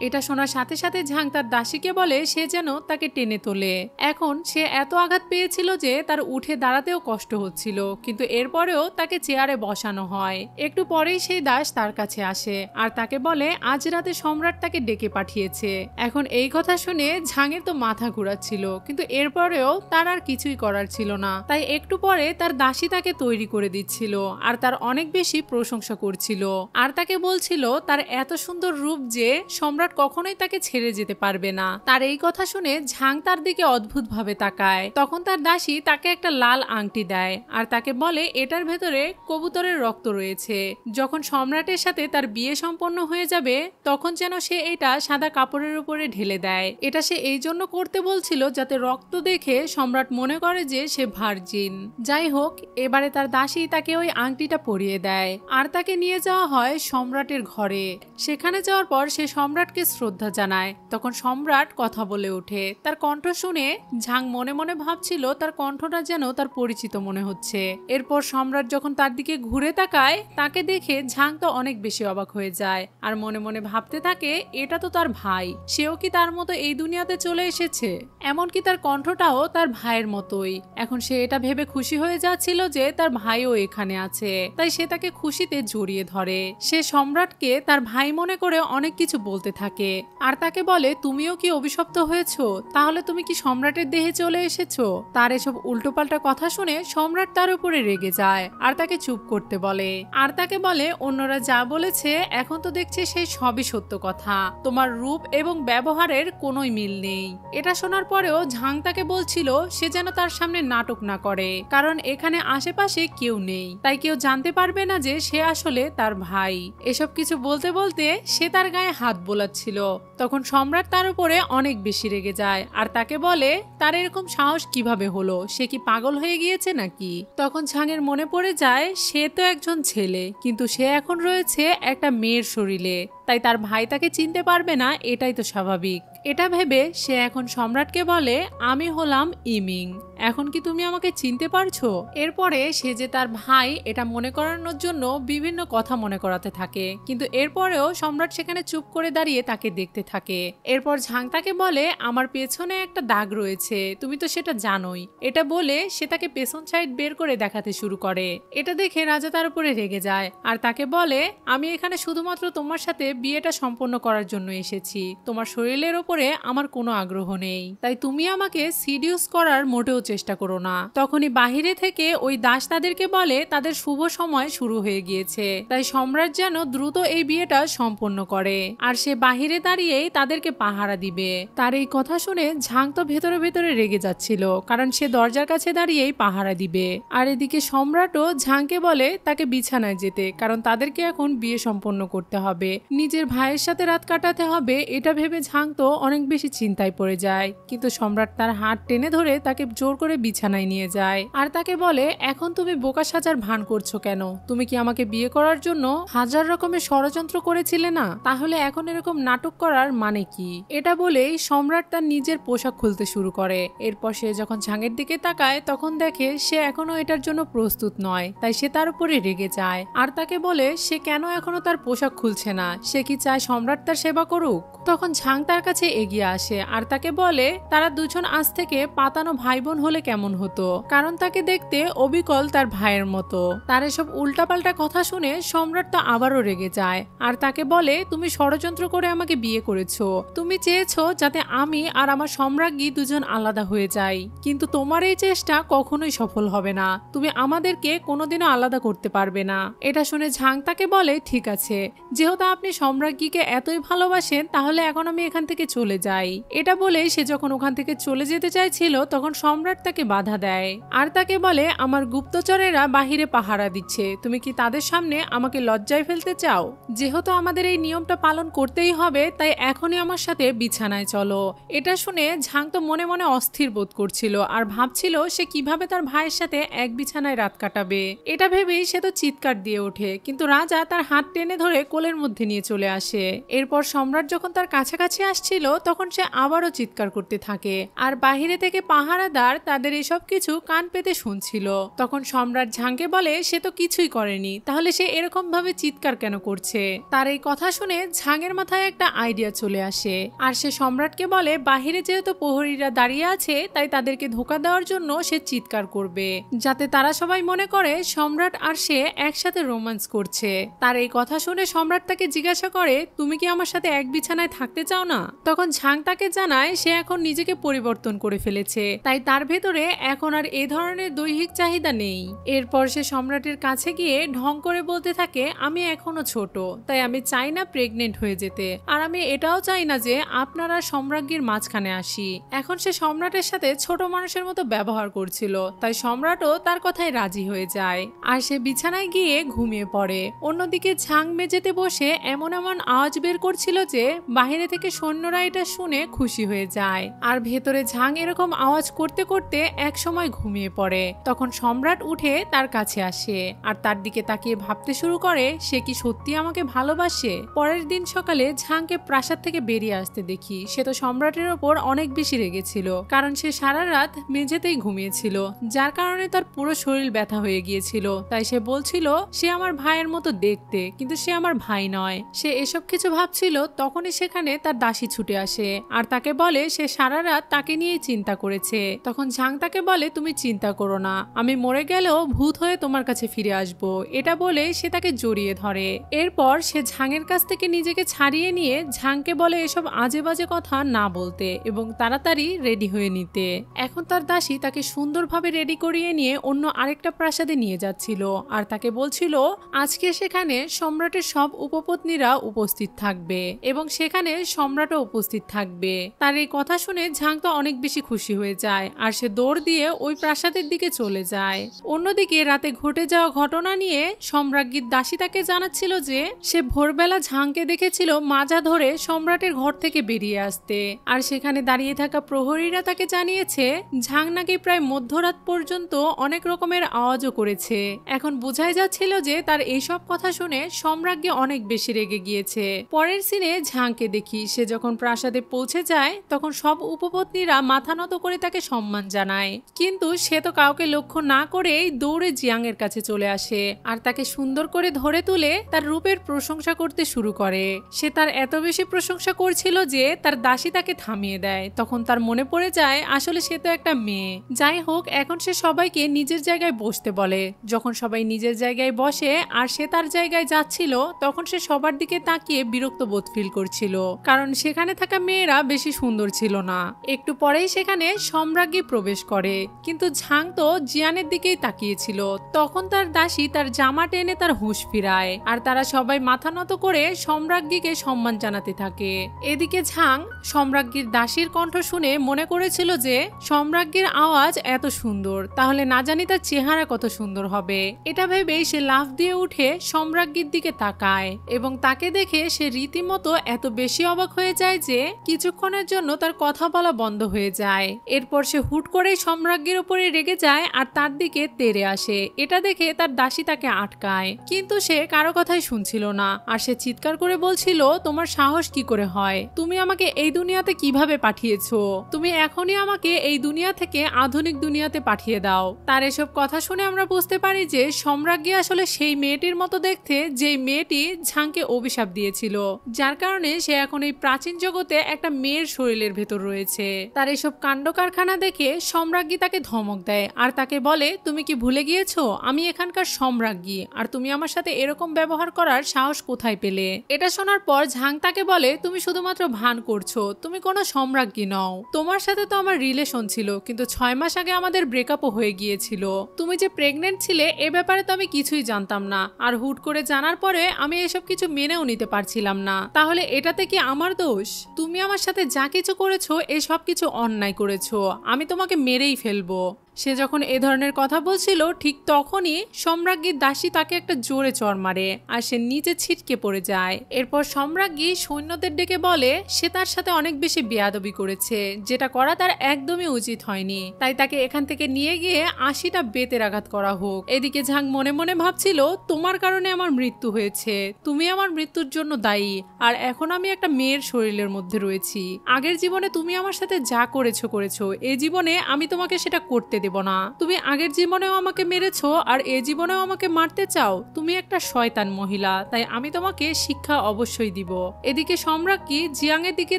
এটা শোনার সাথে সাথে ঝাং তার দাসীকে বলে সে যেন তাকে টেনে তোলে। এখন সে এত আঘাত পেয়েছিল যে তার উঠে দাঁড়াতেও কষ্ট হচ্ছিল, কিন্তু এরপরেও তাকে চেয়ারে বসানো হয়। একটু পরেই সেই দাস তার কাছে আসে আর তাকে বলে আজ রাতে সম্রাট তাকে ডেকে পাঠিয়েছে। এখন এই কথা শুনে ঝাংয়ের তো মাথা ঘুরাচ্ছিল, কিন্তু এরপরেও তার আর কিছুই করার ছিল না। তাই একটু পরে তার দাসী তাকে তৈরি করে দিচ্ছিল আর তার অনেক বেশি প্রশংসা করছিল আর তাকে বলছিল তার এত সুন্দর রূপ যে সম্রাট কখনোই তাকে ছেড়ে যেতে পারবে না। তার এই কথা শুনে ঝাং তার দিকে অদ্ভুত ভাবে তাকায়। তখন তার দাসী তাকে একটা লাল আংটি দেয় আর তাকে বলে এটার ভেতরে কবুতরের রক্ত রয়েছে। যখন সম্রাটের সাথে তার বিয়ে সম্পন্ন হয়ে যাবে তখন যেন সে এটা সাদা কাপড়ের উপরে ঢেলে দেয়। এটা সে এই জন্য করতে বলছিল যাতে রক্ত দেখে সম্রাট মনে করে যে সে ভার্জিন। যাই হোক, এবারে তার দাসী তাকে ওই আংটিটা পরিয়ে দেয় আর তাকে নিয়ে যাওয়া হয় সম্রাটের ঘরে। সেখানে যাওয়ার পর সে সম্রাটকে শ্রদ্ধা জানায়। তখন সম্রাট কথা বলে ওঠে। তার কণ্ঠ শুনে ঝাং মনে মনে ভাবছিল তার কণ্ঠটা যেন তার পরিচিত মনে হচ্ছে। এরপর সম্রাট যখন তার দিকে ঘুরে তাকায় তাকে দেখে ঝাং তো অনেক বেশি অবাক হয়ে যায় আর মনে মনে ভাবতে থাকে এটা তো তার ভাই, সেও কি তার মতো এই দুনিয়াতে চলে এসেছে? এমনকি তার কণ্ঠটাও তার ভাইয়ের মতোই। এখন সে এটা ভেবে খুশি হয়ে যাচ্ছিল যে তার ভাইও এখানে আছে, তাই সে তাকে খুশিতে জড়িয়ে ধরে। সে সম্রাটকে তার ভাই মনে করে অনেক কিছু বলতে থাকে আর তাকে বলে তুমিও কি অভিশপ্ত হয়েছো? তাহলে তুমি কি সম্রাটের দেহে চলে এসেছো? তার এসব উল্টোপাল্টা কথা শুনে সম্রাট তার উপরে রেগে যায় আর তাকে চুপ করতে বলে আর তাকে বলে অন্যরা যা বলেছে এখন তো দেখছি সেই সবই সত্য কথা, তোমার রূপ এবং ব্যবহারের কোনোই মিল নেই। এটা শোনার পরেও ঝাং তাকে বলছিল সে যেন তার সামনে নাটক না করে, কারণ এখানে আশেপাশে কেউ নেই, তাই কেউ জানতে পারবে না যে সে আসলে তার ভাই। এসব কিছু বলতে বলতে সে তার গায়ে হাত বোলাচ্ছিল। তখন সম্রাট তার উপরে অনেক বেশি রেগে যায় আর তাকে বলে তার এরকম সাহস কিভাবে হলো, সে কি পাগল হয়ে গিয়েছে নাকি? তখন ঝাংয়ের মনে পড়ে যায় সে তো একজন ছেলে, কিন্তু সে এখন রয়েছে একটা মেয়ের শরীরে, তাই তার ভাই তাকে চিনতে পারবে না, এটাই তো স্বাভাবিক। এটা ভেবে সে এখন সম্রাটকে বলে আমি হলাম ইমিং, এখন কি তুমি আমাকে চিনতে পারছো? এরপরে সে যে তার ভাই এটা মনে করানোর জন্য বিভিন্ন কথা মনে করাতে থাকে, কিন্তু এরপরেও সম্রাট সেখানে চুপ করে দাঁড়িয়ে তাকে দেখতে থাকে। এরপর ঝাং তাকে বলে আমার পেছনে একটা দাগ রয়েছে, তুমি তো সেটা জানোই। এটা বলে সে তাকে পেছন সাইড বের করে দেখাতে শুরু করে। এটা দেখে রাজা তার উপরে রেগে যায় আর তাকে বলে আমি এখানে শুধুমাত্র তোমার সাথে বিয়েটা সম্পন্ন করার জন্য এসেছি, তোমার শরীরের উপরে আমার কোনো আগ্রহ নেই, তাই তুমি আমাকে সিডিউস করার মোটেও চেষ্টা করো না। তখনই বাহিরে থেকে ওই দাস তাদেরকে বলে তাদের শুভ সময় শুরু হয়ে গিয়েছে, তাই সম্রাট যেন দ্রুত এই বিয়েটা সম্পন্ন করে আর সে বাহিরে দাঁড়িয়েই তাদেরকে পাহারা দিবে। তার এই কথা শুনে ঝাং তো ভেতরে ভেতরে রেগে যাচ্ছিল, কারণ সে দরজার কাছে দাঁড়িয়েই পাহারা দিবে। আর এদিকে সম্রাটও ঝাংকে বলে তাকে বিছানায় যেতে, কারণ তাদেরকে এখন বিয়ে সম্পন্ন করতে হবে, নিজের ভাইয়ের সাথে রাত কাটাতে হবে। এটা ভেবে ঝাং তো অনেক বেশি চিন্তায় পড়ে যায়, কিন্তু সম্রাট তার হাত টেনে ধরে তাকে জোর করে বিছানায় নিয়ে যায় আর তাকে বলে এখন তুমি বোকা সাজার ভান করছো কেন? তুমি কি আমাকে বিয়ে করার জন্য হাজার রকমের ষড়যন্ত্র করেছিলে না? তাহলে এখন এরকম নাটক করার মানে কি? এটা বলেই সম্রাট তার নিজের পোশাক খুলতে শুরু করে। এরপর সে যখন ঝাংয়ের দিকে তাকায় তখন দেখে সে এখনো এটার জন্য প্রস্তুত নয়, তাই সে তার উপরে রেগে যায় আর তাকে বলে সে কেন এখনো তার পোশাক খুলছে না, সে কি চায় সম্রাট তার সেবা করুক? তখন ঝাং তার কাছে এগিয়ে আসে আর তাকে বলে তারা দুজন আজ থেকে পাতানো ভাই বোন হলে কেমন হতো, কারণ তাকে দেখতে অবিকল তার ভাইয়ের মতো। তার এসব উল্টাপাল্টা কথা শুনে সম্রাট তো আবারও রেগে যায় আর তাকে বলে তুমি ষড়যন্ত্র করে আমাকে বিয়ে করেছো, তুমি চেয়েছো যাতে আমি আর আমার সম্রাজ্ঞী দুজন আলাদা হয়ে যাই, কিন্তু তোমার এই চেষ্টা কখনোই সফল হবে না, তুমি আমাদেরকে কোনোদিনও আলাদা করতে পারবে না। এটা শুনে ঝাং তাকে বলে ঠিক আছে, যেহেতু আপনি সম্রাজ্ঞীকে এতই ভালোবাসেন তাহলে এখন আমি এখান থেকে চলে যাই। এটা বলে সে যখন ওখান থেকে চলে যেতে চাইছিল তখন সম্রাট তাকে বাধা দেয় আর তাকে বলে আমার গুপ্তচরেরা বাহিরে পাহারা দিচ্ছে, তুমি কি তাদের সামনে আমাকে লজ্জায় ফেলতে চাও? যেহেতু আমাদের এই নিয়মটা পালন করতেই হবে তাই এখনই আমার সাথে বিছানায় চলো। এটা শুনে ঝাং তো মনে মনে অস্থির বোধ করছিল আর ভাবছিল সে কিভাবে তার ভাইয়ের সাথে এক বিছানায় রাত কাটাবে। এটা ভেবেই সে তো চিৎকার দিয়ে ওঠে, কিন্তু রাজা তার হাত টেনে ধরে কোলের মধ্যে নিয়ে চলে আসে। এরপর সম্রাট যখন তার কাছাকাছি আসছিল তখন সে আবারও চিৎকার করতে থাকে, আর বাহিরে থেকে পাহারাদার তাদের এসব কিছু কান পেতে শুনছিল। তখন সম্রাট ঝাংকে বলে সে তো কিছুই করেনি, তাহলে সে এরকম ভাবে চিৎকার কেন করছে। তার এই কথা শুনে ঝাংয়ের মাথায় একটা আইডিয়া চলে আসে, আর সে সম্রাটকে বলে বাহিরে যেহেতু প্রহরীরা দাঁড়িয়ে আছে তাই তাদেরকে ধোঁকা দেওয়ার জন্য সে চিৎকার করবে, যাতে তারা সবাই মনে করে সম্রাট আর সে একসাথে রোম্যান্স করছে। তার এই কথা শুনে সম্রাট তাকে জিজ্ঞাসা করে তুমি কি আমার সাথে এক বিছানায় থাকতে চাও না? তখন ঝাং তাকে জানায় সে এখন নিজেকে পরিবর্তন করে ফেলেছে, তাই তার ভেতরে এখন আর এই ধরনের দৈহিক চাহিদা নেই। এরপর সে সম্রাটের কাছে গিয়ে ঢং করে বলতে থাকে আমি এখনো ছোট, তাই আমি চাই না প্রেগনেন্ট হয়ে যেতে, আর আমি এটাও চাই না যে আপনারা সম্রাজ্ঞীর মাঝখানে আসি। এখন সে সম্রাটের সাথে ছোট মানুষের মতো ব্যবহার করছিল, তাই সম্রাটও তার কথায় রাজি হয়ে যায়, আর সে বিছানায় গিয়ে ঘুমিয়ে পড়ে। অন্যদিকে ঝাং মেঝেতে বসে এমন এমন আওয়াজ বের করছিল যে বাইরে থেকে সৈন্যরা এটা শুনে খুশি হয়ে যায়, আর ভেতরে ঝাং এরকম আওয়াজ করতে করতে এক সময় ঘুমিয়ে পড়ে। তখন সম্রাট উঠে তার কাছে আসে আর তার দিকে তাকিয়ে ভাবতে শুরু করে সে কি সত্যি আমাকে ভালোবাসে। পরের দিন সকালে ঝাংকে প্রাসাদ থেকে বেরিয়ে আসতে দেখি। সে তো সম্রাটের ওপর অনেক বেশি রেগেছিল, কারণ সে সারা রাত মেঝেতেই ঘুমিয়েছিল, যার কারণে তার পুরো শরীর ব্যথা হয়ে গিয়েছিল। তাই সে বলছিল সে আমার ভাইয়ের মতো দেখতে, কিন্তু সে আমার ভাই নয়। সে এসব কিছু ভাবছিল, তখনই সেখানে তার দাসী ছুটে আসে আর তাকে বলে সে সারা রাত তাকে নিয়েই চিন্তা করেছে। তখন ঝাং তাকে বলে তুমি চিন্তা করো না, আমি মরে গেলেও ভূত হয়ে তোমার কাছে ফিরে আসবো। এটা বলে সে তাকে জড়িয়ে ধরে। এরপর সে ঝাংয়ের কাছ থেকে নিজেকে ছাড়িয়ে নিয়ে ঝাংকে বলে এসব আজে বাজে কথা না বলতে এবং তাড়াতাড়ি রেডি হয়ে নিতে। এখন তার দাসী তাকে সুন্দরভাবে রেডি করিয়ে নিয়ে অন্য আরেকটা প্রাসাদে নিয়ে যাচ্ছিল আর তাকে বলছিল আজকে সেখানে সম্রাটের সব উপপত্নীরা উপস্থিত থাকবে এবং সেখানে সম্রাটও উপস্থিত থাকবে। তার এই কথা শুনে ঝাং তো অনেক বেশি খুশি হয়ে যায় আর সে দৌড় দিয়ে ওই প্রাসাদের দিকে চলে যায়। অন্যদিকে রাতে ঘটে যাওয়া ঘটনা নিয়ে সম্রাজ্ঞীর দাসী তাকে জানাচ্ছিল যে সে ভোরবেলা ঝাংকে দেখেছিল মাজা ধরে সম্রাটের ঘর থেকে বেরিয়ে আসতে, আর সেখানে দাঁড়িয়ে থাকা প্রহরীরা তাকে জানিয়েছে ঝাং নাকি প্রায় মধ্যরাত পর্যন্ত অনেক রকমের আওয়াজও করেছে। এখন বোঝাই যাচ্ছিল যে তার এইসব কথা শুনে সম্রাজ্ঞী অনেক বেশি রেগে গিয়েছে। পরের সিনে ঝাংকে দেখি সে যখন প্রাসাদে পৌঁছে যায় তখন সব উপপত্নীরা মাথা নত করে তাকে সম্মান জানায়, কিন্তু সে তো কাউকে লক্ষ্য না করেই দৌড়ে জিয়াং এর কাছে চলে আসে আর তাকে সুন্দর করে ধরে তুলে তার রূপের প্রশংসা করতে শুরু করে। সে তার এত বেশি প্রশংসা করছিল যে তার দাসী তাকে থামিয়ে দেয়। তখন তার মনে পড়ে যায় আসলে সে তো একটা মেয়ে। যাই হোক, এখন সে সবাইকে নিজের জায়গায় বসতে বলে। যখন সবাই নিজের জায়গায় বসে আর সে তার জায়গায় যাচ্ছিল তখন সে সবার দিকে তাকিয়ে বিরক্ত বোধ ফিল করছিল, কারণ সেখানে থাকা মেয়েরা বেশি সুন্দর ছিল না। একটু পরেই সেখানে সম্রাজ্ঞী প্রবেশ করে, কিন্তু ঝাং তো জিয়ানের দিকেই তাকিয়েছিল। তখন তার দাসী তার জামা টেনে তার হুঁশ ফিরায় আর তারা সবাই মাথা নত করে সম্রাজ্ঞীকে সম্মান জানাতে থাকে। এদিকে ঝাং সম্রাজ্ঞীর দাসীর কণ্ঠ শুনে মনে করেছিল যে সম্রাজ্ঞীর আওয়াজ এত সুন্দর, তাহলে না জানি তার চেহারা কত সুন্দর হবে। এটা ভেবে সে লাফ দিয়ে উঠে সম্রাজ্ঞীর দিকে তাকায় এবং তাকে দেখে সে রীতিমতো এত বেশি অবাক হয়ে যায় যে কিছুক্ষণের জন্য তার কথা বলা বন্ধ হয়ে যায়। এরপর সে হুট করে সম্রাজ্ঞীর উপরে রেগে যায় আর তার দিকে তেড়ে আসে। এটা দেখে তার দাসী তাকে আটকায়, কিন্তু সে কারো কথাই শুনছিল না আর সে চিৎকার করে বলছিল তোমার সাহস কি করে হয়? তুমি আমাকে এই দুনিয়াতে কিভাবে পাঠিয়েছো? তুমি এখনই আমাকে এই দুনিয়া থেকে আধুনিক দুনিয়াতে পাঠিয়ে দাও। তার এসব কথা শুনে আমরা বুঝতে পারি যে সম্রাজ্ঞী আসলে সেই মেয়েটির মতো দেখতে যে মেয়েটি ঝাংকে অভিশাপ দিয়েছিল, যার কারণে সে এখন এই প্রাচীন জগতে একটা মেয়ের শরীরের ভেতর রয়েছে। তার এসব কাণ্ড কারখানা দেখে সম্রাজ্ঞী তাকে ধমক দেয় আর তাকে বলে তুমি কি ভুলে গিয়েছো আমি এখানকার সম্রাজ্ঞী, আর তুমি আমার সাথে এরকম ব্যবহার করার সাহস কোথায় পেলে? এটা শোনার পর ঝাং তাকে বলে তুমি শুধুমাত্র ভান করছো, তুমি কোনো সম্রাজ্ঞী নও। তোমার সাথে তো আমার রিলেশন ছিল, কিন্তু 6 মাস আগে আমাদের ব্রেকআপও হয়ে গিয়েছিল। তুমি যে প্রেগনেন্ট ছিলে এ ব্যাপারে তো আমি কিছুই জানতাম না, আর হুট করে জানার পরে আমি এসব কিছু মেনেও নিতে পারছিলাম না। তাহলে এটাতে কি আমার দোষ? তুমি আমার সাথে যা কিছু করেছো এ সব কিছু অন্যায় করেছো, আমি তোমাকে মেরেই ফেলবো। সে যখন এ ধরনের কথা বলছিল ঠিক তখনই সম্রাজ্ঞীর দাসী তাকে একটা জোরে চড় মারে আর সে নিচে ছিটকে পড়ে যায়। এরপর সম্রাজ্ঞী সৈন্যদের ডেকে বলে সে তার সাথে অনেক বেশি বেয়াদবি করেছে, যেটা করা তার একদমই উচিত হয়নি, তাই তাকে এখান থেকে নিয়ে গিয়ে ৮০টা বেতের আঘাত করা হোক। এদিকে ঝাং মনে মনে ভাবছিল তোমার কারণে আমার মৃত্যু হয়েছে, তুমি আমার মৃত্যুর জন্য দায়ী, আর এখন আমি একটা মেয়ের শরীরের মধ্যে রয়েছি। আগের জীবনে তুমি আমার সাথে যা করেছো এই জীবনে আমি তোমাকে সেটা করতে দেব না। তুমি আগের জীবনেও আমাকে মেরেছো আর এ জীবনেও আমাকে মারতে চাও, তুমি একটা শয়তান মহিলা, তাই আমি তোমাকে শিক্ষা অবশ্যই দিব। এদিকে সম্রাজ্ঞী জিয়াংয়ের দিকে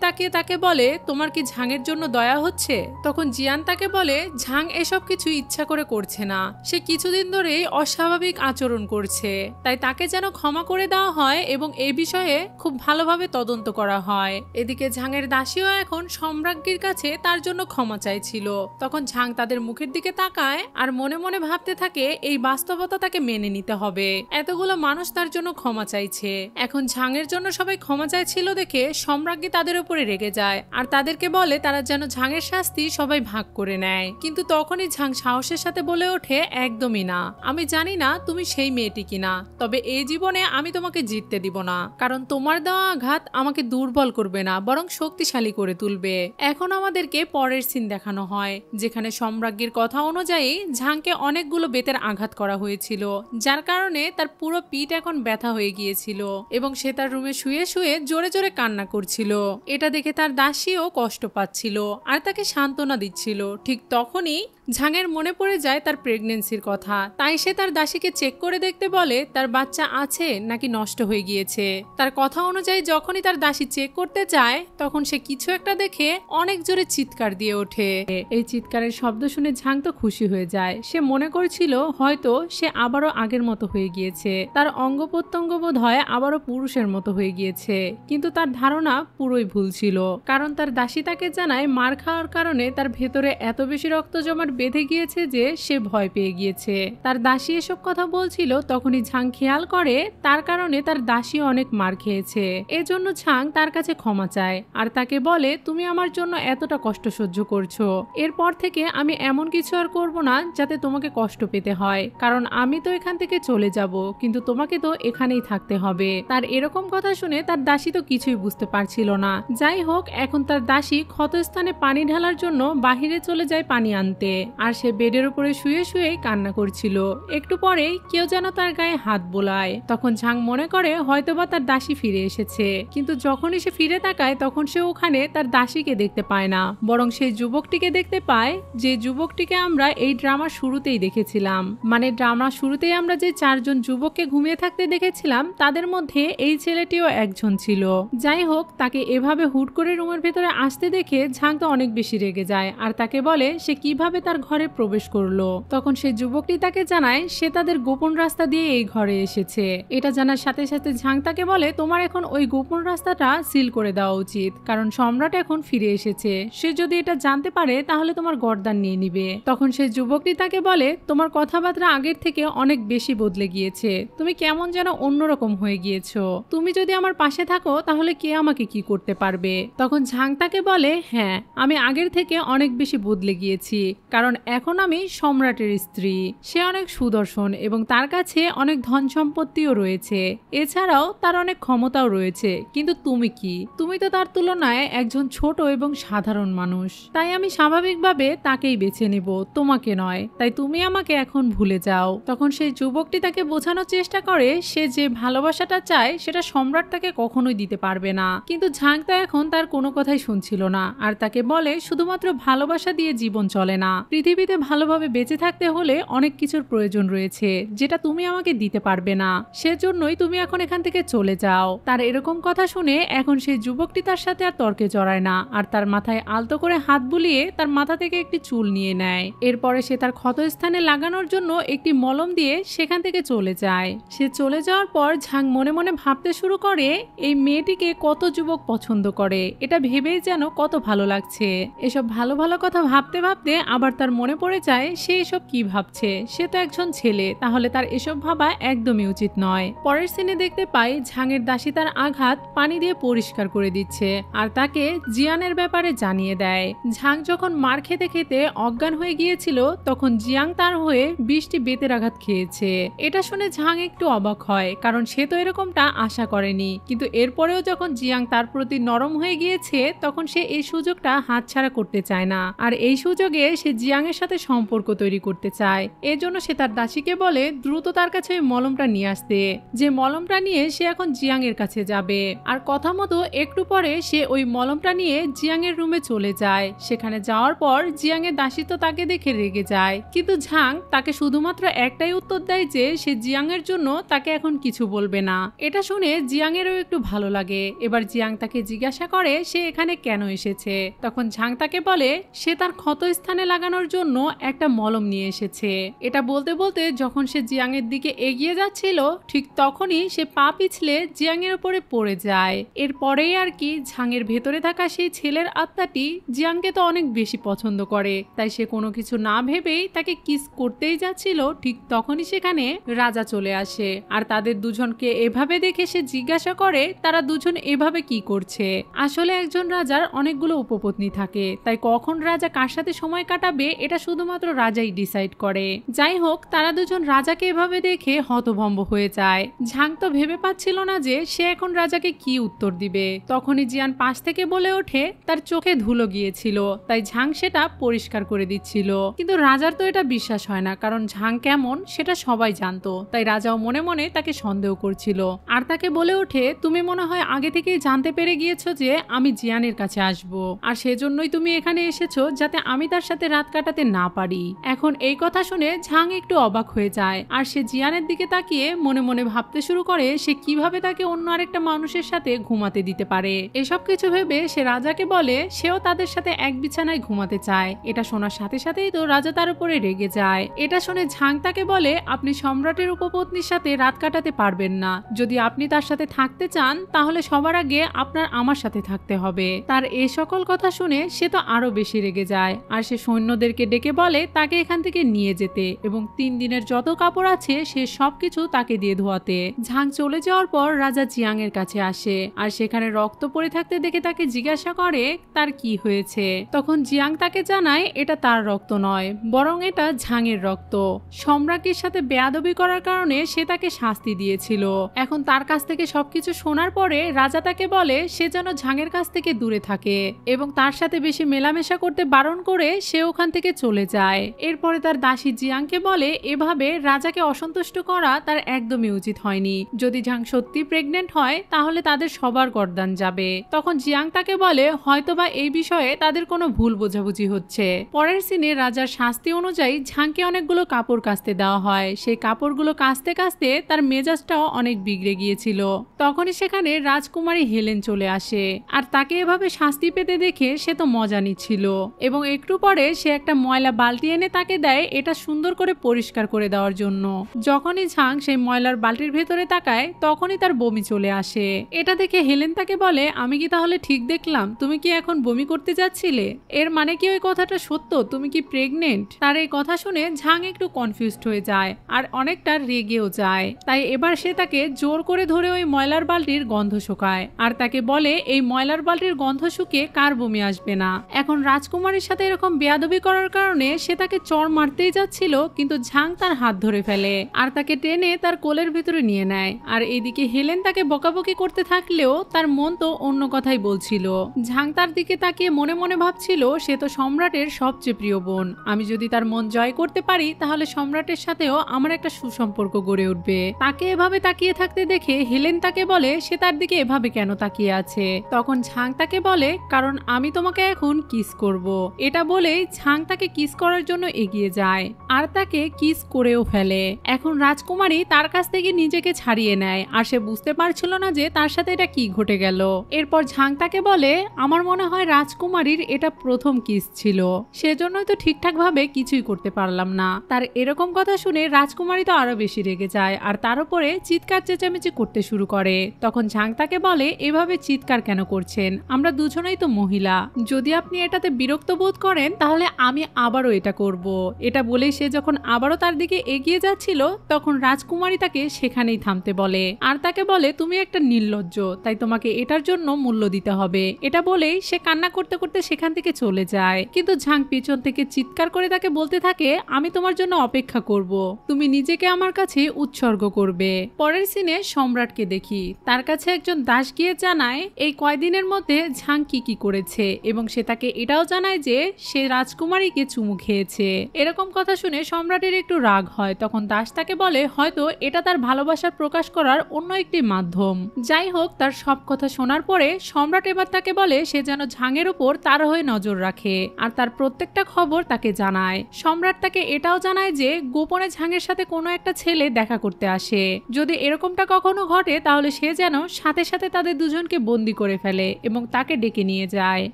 তাকিয়ে তাকে বলে তোমার কি ঝাংয়ের জন্য দয়া হচ্ছে? তখন জিয়ান তাকে বলে ঝাং এসব কিছু ইচ্ছা করে করছে না, সে কিছুদিন ধরেই অস্বাভাবিক আচরণ করছে, তাই তাকে যেন ক্ষমা করে দেওয়া হয় এবং এই বিষয়ে খুব ভালোভাবে তদন্ত করা হয়। এদিকে ঝাংয়ের দাসীও এখন সম্রাজ্ঞীর কাছে তার জন্য ক্ষমা চাইছিল। তখন ঝাং তাদের মুখের দিকে তাকায় আর মনে মনে ভাবতে থাকে এই বাস্তবতা তাকে মেনে নিতে হবে, এতগুলো মানুষ তার জন্য ক্ষমা চাইছে। এখন ঝাংয়ের জন্য সবাই ক্ষমা চাইছিল দেখে সম্রাজ্ঞী তাদের উপরে রেগে যায় আর তাদেরকে বলে তারা যেন ঝাংয়ের শাস্তি সবাই ভাগ করে নেয়। কিন্তু তখনই ঝাং সাহসের সাথে বলে ওঠে একদমই না, আমি জানি না তুমি সেই মেয়েটি কিনা, তবে এই জীবনে আমি তোমাকে জিততে দিব না, কারণ তোমার দেওয়া আঘাত আমাকে দুর্বল করবে না বরং শক্তিশালী করে তুলবে। এখন আমাদেরকে পরের সিন দেখানো হয় যেখানে সম্রাজ্ঞীর কথা অনুযায়ী ঝাংকে অনেকগুলো বেতের আঘাত করা হয়েছিল, যার কারণে তার পুরো পিঠ এখন ব্যথা হয়ে গিয়েছিল এবং সে তার রুমে শুয়ে শুয়ে জোরে জোরে কান্না করছিল। এটা দেখে তার দাসীও কষ্ট পাচ্ছিল আর তাকে সান্ত্বনা দিচ্ছিল। ঠিক তখনই ঝাংয়ের মনে পড়ে যায় তার প্রেগন্যান্সির কথা, তাই সে তার দাসীকে চেক করে দেখতে বলে তার বাচ্চা আছে নাকি নষ্ট হয়ে গিয়েছে। তার কথা অনুযায়ী যখনই তার দাসী চেক করতে যায় তখন সে কিছু একটা দেখে অনেক জোরে চিৎকার দিয়ে ওঠে। এই চিৎকারের শব্দ শুনে ঝাং তো খুশি হয়ে যায়, সে মনে করছিল হয়তো সে আবারও আগের মতো হয়ে গিয়েছে, তার অঙ্গ প্রত্যঙ্গ বোধ হয় আবারও পুরুষের মতো হয়ে গিয়েছে, কিন্তু তার ধারণা পুরোই ভুল ছিল, কারণ তার দাসী তাকে জানায় মার খাওয়ার কারণে তার ভেতরে এত বেশি রক্ত জমাট বেঁধে গিয়েছে যে সে ভয় পেয়ে গিয়েছে। তার দাসী এসব কথা বলছিল তখনই ঝাং খেয়াল করে তার কারণে তার দাসী অনেক মার খেয়েছে, এজন্য ঝাং তার কাছে ক্ষমা চায় আর তাকে বলে তুমি আমার জন্য এতটা কষ্ট সহ্য করছো, এরপর থেকে আমি এমন কিছু আর করব না যাতে তোমাকে কষ্ট পেতে হয়, কারণ আমি তো এখান থেকে চলে যাব কিন্তু তোমাকে তো এখানেই থাকতে হবে। তার এরকম কথা শুনে তার দাসী তো কিছুই বুঝতে পারছিল না। যাই হোক, এখন তার দাসী ক্ষতস্থানে পানি ঢালার জন্য বাহিরে চলে যায় পানি আনতে আর সে বেডের উপরে শুয়ে শুয়ে কান্না করছিল। একটু পরেই কেউ যেন তার গায়ে হাত বোলায়, তখন ঝাং মনে করে হয়তোবা তার দাসী ফিরে এসেছে, কিন্তু যখনই সে ফিরে তাকায় তখন সে ওখানে তার দাসীকে দেখতে পায় না, বরং সেই যুবকটিকে দেখতে পায় যে যুবকটিকে আমরা এই ড্রামার শুরুতেই দেখেছিলাম। মানে ড্রামার শুরুতেই আমরা যে 4 জন যুবককে ঘুমিয়ে থাকতে দেখেছিলাম তাদের মধ্যে এই ছেলেটিও একজন ছিল। যাই হোক, তাকে এভাবে হুট করে রুমের ভেতরে আসতে দেখে ঝাং তো অনেক বেশি রেগে যায় আর তাকে বলে সে কিভাবে তার ঘরে প্রবেশ করলো। তখন সেই যুবকটি তাকে জানায় সে তাদের গোপন রাস্তা দিয়ে এই ঘরে এসেছে। এটা জানার সাথে সাথে ঝাং তাকে বলে তোমার এখন ওই গোপন রাস্তাটা সিল করে দেওয়া উচিত, কারণ সম্রাট এখন ফিরে এসেছে, সে যদি এটা জানতে পারে তাহলে তোমার গর্দান নিয়ে নিবে। তখন সেই যুবকটি তাকে বলে তোমার কথাবার্তা আগের থেকে অনেক বেশি বদলে গিয়েছে, তুমি কেমন যেন অন্যরকম হয়ে গিয়েছো, তুমি যদি আমার পাশে থাকো তাহলে কে আমাকে কি করতে পারবে। তখন ঝাং তাকে বলে হ্যাঁ, আমি আগের থেকে অনেক বেশি বদলে গিয়েছি, কারণ এখন আমি সম্রাটের স্ত্রী, সে অনেক সুদর্শন এবং তার কাছে অনেক ধন সম্পত্তিও রয়েছে, এছাড়াও তার অনেক ক্ষমতাও রয়েছে, কিন্তু তুমি কি, তুমি তো তার তুলনায় একজন ছোট এবং সাধারণ মানুষ, তাই আমি স্বাভাবিকভাবে তাকেই বেছে নেব, তোমাকে নয়, তাই তুমি আমাকে এখন ভুলে যাও। তখন সেই যুবকটি তাকে বোঝানোর চেষ্টা করে সে যে ভালোবাসাটা চায় সেটা সম্রাট তাকে কখনোই দিতে পারবে না, কিন্তু ঝাং তো এখন তার কোনো কথাই শুনছিল না আর তাকে বলে শুধুমাত্র ভালোবাসা দিয়ে জীবন চলে না, পৃথিবীতে ভালোভাবে বেঁচে থাকতে হলে অনেক কিছুর প্রয়োজন রয়েছে যেটা তুমি আমাকে দিতে পারবে না, সেজন্যই তুমি এখন এখান থেকে চলে যাও। তার এরকম কথা শুনে এখন সেই যুবকটি তার সাথে আর তর্কে জড়ায় না আর তার মাথায় আলতো করে হাত বুলিয়ে তার মাথা থেকে একটি চুল নিয়ে নেয়। এরপরে সে তার ক্ষতস্থানে লাগানোর জন্য একটি মলম দিয়ে সেখান থেকে চলে যায়। সে চলে যাওয়ার পর ঝাং মনে মনে ভাবতে শুরু করে এই মেয়েটিকে কত যুবক পছন্দ করে, এটা ভেবেই যেন কত ভালো লাগছে। এসব ভালো ভালো কথা ভাবতে ভাবতে আবার তার মনে পড়ে যায় সে এসব কি ভাবছে, সে তো একজন ছেলে, তাহলে তার এসব ভাবা একদমই উচিত নয়। পরের সিনে দেখতে পাই ঝাংয়ের দাসী তার আঘাত পানি দিয়ে পরিষ্কার করে দিচ্ছে আর তাকে জিয়ানের ব্যাপারে জানিয়ে দেয়। ঝাং যখন মার খেতে খেতে অজ্ঞান হয়ে গিয়েছিল তখন জিয়াং তার হয়ে 20টি বেতের আঘাত খেয়েছে। এটা শুনে ঝাং একটু অবাক হয়, কারণ সে তো এরকমটা আশা করেনি, কিন্তু এরপরেও যখন জিয়াং তার প্রতি নরম হয়ে গিয়েছে তখন সে এই সুযোগটা হাতছাড়া করতে চায় না, আর এই সুযোগে সে জিয়াং এর সাথে সম্পর্ক তৈরি করতে চায়। এজন্য সে তার দাসীকে বলে দ্রুত তার কাছে মলমটা নিয়ে আসতে, যে মলমটা নিয়ে সে এখন জিয়াং এর কাছে যাবে। আর কথা মতো একটু পরে সে ওই মলমটা নিয়ে জিয়াং এর রুমে চলে যায়। সেখানে যাওয়ার পর জিয়াং এর দাসী তো তাকে দেখে রেগে যায়, কিন্তু ঝাং তাকে শুধুমাত্র একটাই উত্তর দেয় যে সে জিয়াং এর জন্য তাকে এখন কিছু বলবে না। এটা শুনে জিয়াং এরও একটু ভালো লাগে। এবার জিয়াং তাকে জিজ্ঞাসা করে সে এখানে কেন এসেছে। তখন ঝাং তাকে বলে সে তার ক্ষত স্থানে লাগানোর জন্য একটা মলম নিয়ে এসেছে। এটা বলতে বলতে যখন সে জিয়াং এর দিকে এগিয়ে যাচ্ছিল ঠিক তখনই সে পা পিছলে জিয়াং এর উপরে পড়ে যায়। এরপরেই আর কি ঝাংয়ের ভেতরে থাকা সেই ছেলের আত্মাটি জিয়াংকে তো অনেক বেশি পছন্দ করে, তাই সে কোনো কিছু না ভেবেই তাকে কিস করতেই যাচ্ছিল। ঠিক তখনই সেখানে রাজা চলে আসে আর তাদের দুজনকে এভাবে দেখে সে জিজ্ঞাসা করে তারা দুজন এভাবে কি করছে। আসলে একজন রাজার অনেকগুলো উপপত্নী থাকে, তাই কখন রাজা কার সাথে সময় কাটাবে এটা শুধুমাত্র রাজাই ডিসাইড করে। যাই হোক, তারা দুজন রাজাকে এভাবে দেখে হতভম্ব হয়ে যায়। ঝাং তো ভেবে পাচ্ছিল না যে সে এখন রাজাকে কি উত্তর দিবে। তখনই জিয়ান পাশ থেকে বলে ওঠে তার চোখে ধুলো গিয়েছিল, তাই ঝাং সেটা পরিষ্কার করে দিচ্ছিল। কিন্তু রাজার তো এটা বিশ্বাস হয় না, কারণ ঝাং কেমন সেটা সবাই জানতো, তাই রাজাও মনে মনে তাকে সন্দেহ করছিল। আর তাকে বলে ওঠে তুমি মনে হয় আগে থেকেই জানতে পেরে গিয়েছো যে আমি জিয়ানের কাছে আসব, আর সেজন্যই তুমি এখানে এসেছো যাতে আমি তার সাথে রাত কাটাতে না পারি। এখন এই কথা শুনে ঝাং একটু অবাক হয়ে যায় আর সে জিয়ানের দিকে তাকিয়ে মনে মনে ভাবতে শুরু করে সে কিভাবে তাকে অন্য আরেকটা মানুষের সাথে ঘুমাতে দিতে পারে। এসব কিছু ভেবে সে রাজাকে বলে সেও তাদের সাথে এক বিছানায় ঘুমাতে চায়। এটা শোনার সাথে সাথেই তো রাজা তার উপরে রেগে যায়। এটা শুনে ঝাং তাকে বলে আপনি সম্রাটের উপপত্নীর সাথে রাত কাটাতে পারবেন না, যদি আপনি তার সাথে থাকতে চান তাহলে সবার আগে আপনার আমার সাথে থাকতে হবে। তার এই সকল কথা শুনে সে তো আরো বেশি রেগে যায় আর সে সৈন্যদেরকে ডেকে বলে তাকে এখান থেকে নিয়ে যেতে এবং 3 দিনের যত কাপড় আছে সে সবকিছু তাকে দিয়ে ধোয়াতে। ঝাং চলে যাওয়ার পর রাজা জিয়াং এর কাছে আসে আর সেখানে রক্ত পড়ে থাকতে দেখে তাকে জিজ্ঞাসা করে তার কি হয়েছে। তখন জিয়াং তাকে জানায় এটা তার রক্ত নয়, বরং এটা ঝাংয়ের রক্ত। সম্রাটের সাথে বেয়াদবি করার কারণে সে তাকে শাস্তি দিয়েছিল। এখন তার কাছ থেকে সবকিছু শোনার পরে রাজা তাকে বলে সে যেন ঝাংয়ের কাছ থেকে দূরে থাকে এবং তার সাথে বেশি মেলামেশা করতে বারণ করে সে ওখান থেকে চলে যায়। এরপরে তার দাসী জিয়াংকে বলে এভাবে রাজাকে অসন্তুষ্ট করা তার একদমই উচিত হয়নি। যদি ঝাং সত্যি প্রেগনেন্ট হয় তাহলে তাদের সবার গর্দান যাবে। তখন জিয়াং তাকে বলে হয়তোবা এই বিষয়ে তাদের কোনো ভুল বোঝাবুঝি হচ্ছে। পরের সিনে রাজার শাস্তি অনুযায়ী ঝাংকে অনেকগুলো কাপড় কাচতে দেওয়া হয়। সেই কাপড়গুলো কাচতে কাচতে তার মেজাজটাও অনেক বিগড়ে গিয়েছিল। তখনই সেখানে রাজকুমারী হেলেন চলে আসে আর তাকে এভাবে শাস্তি পেতে দেখে সে তো মজা নিচ্ছিল এবং একটু পরে সে একটা ময়লা বালতি এনে তাকে দেয় এটা সুন্দর করে পরিষ্কার করে দেওয়ার জন্য। যখনই ঝাং সেই ময়লার বালতির ভেতরে তাকায় তখনই তার বমি চলে আসে। এটা দেখে হেলেন তাকে বলে আমি কি তাহলে ঠিক দেখলাম, তুমি কি এখন বমি করতে যাচ্ছিলে? এর মানে কি ওই কথাটা সত্য, তুমি কি প্রেগনেন্ট? তার এই কথা শুনে ঝাং একটু কনফিউজড হয়ে যায় আর অনেকটা রেগেও যায়। তাই এবার সে তাকে জোর করে ধরে ওই ময়লার বালতির গন্ধ শুকায় আর তাকে বলে এই ময়লার বালতির গন্ধ শুকিয়ে কার বমি আসবে না। এখন রাজকুমারীর সাথে এরকম বেয়াদবি করার কারণে সে তাকে চড় মারতেই যাচ্ছিল, কিন্তু ঝাং তার হাত ধরে ফেলে আর তাকে টেনে তার কোলের ভিতরে নিয়ে নেয়। আর এইদিকে হেলেন তাকে বকাবকি করতে থাকলেও তার মন তো অন্য কথাই বলছিল। ঝাং তার দিকে তাকিয়ে মনে মনে ভাবছিল সে তো সম্রাটের সবচেয়ে প্রিয় বোন, আমি যদি তার মন জয় করতে পারি তাহলে সম্রাটের সাথেও আমার একটা সুসম্পর্ক গড়ে উঠবে। তাকে এভাবে তাকিয়ে থাকতে দেখে হেলেন তাকে বলে সে তার দিকে এভাবে কেন তাকিয়ে আছে। তখন ঝাং তাকে বলে কারণ আমি তোমাকে এখন কিস করব। এটা বলেই ঝাং তাকে কিস করার জন্য এগিয়ে যায় আর তাকে কিস করেও ফেলে। এখন রাজকুমারী তার কাছ থেকে নিজেকে ছাড়িয়ে নেয় আর সে বুঝতে পারছিল না যে তার সাথে এটা কি ঘটে গেল। এরপর ঝাং তাকে বলে আমার মনে হয় রাজকুমারীর এটা প্রথম কিস ছিল, সেজন্যই তো ঠিকঠাক ভাবে কিছুই করতে পারলাম না। তার এরকম কথা শুনে রাজকুমারী তো আরো বেশি রেগে যায় আর তার উপরে চিৎকার চেঁচামেচি করতে শুরু করে। তখন ঝাং তাকে বলে এভাবে চিৎকার কেন করছেন, আমরা দুজনেই তো মহিলা, যদি আপনি এটাতে বিরক্ত বোধ করেন তাহলে আমি আবারও এটা করব। এটা বলেই সে যখন আবারও তার দিকে এগিয়ে যাচ্ছিল তখন রাজকুমারী তাকে সেখানেই থামতে বলে আর তাকে বলে তুমি একটা নির্লজ্জ, তাই তোমাকে এটার জন্য মূল্য দিতে হবে। এটা বলেই সে কান্না করতে করতে সেখান থেকে চলে যায়। কিন্তু ঝাং পিছন থেকে চিৎকার করে তাকে বলতে থাকে আমি তোমার জন্য অপেক্ষা করব, তুমি নিজেকে আমার কাছে উৎসর্গ করবে। পরের সিনে সম্রাটকে দেখি, তার কাছে একজন দাস গিয়ে জানায় এই কয়দিনের মধ্যে ঝাং কি করেছে এবং সে তাকে এটাও জানায় যে সে রাজকুমারীকে চুমু খেয়েছে। এরকম কথা শুনে সম্রাটের একটু রাগ হয়। তখন দাস তাকে বলে হয়তো এটা তার ভালোবাসার প্রকাশ করার অন্য একটি মাধ্যম। যাই হোক, তার সব কথা শোনার পরে সম্রাট এবার তাকে বলে সে যেন ঝাংয়ের উপর তার হয়ে নজর রাখে আর তার প্রত্যেকটা খবর তাকে জানায়। সম্রাট তাকে এটাও জানায় যে গোপনে ঝাংয়ের সাথে কোনো একটা ছেলে দেখা করতে আসে, যদি এরকমটা কখনো ঘটে তাহলে সে যেন সাথে সাথে তাদের দুজনকে বন্দি করে ফেলে এবং তাকে ডেকে নিয়ে যায়।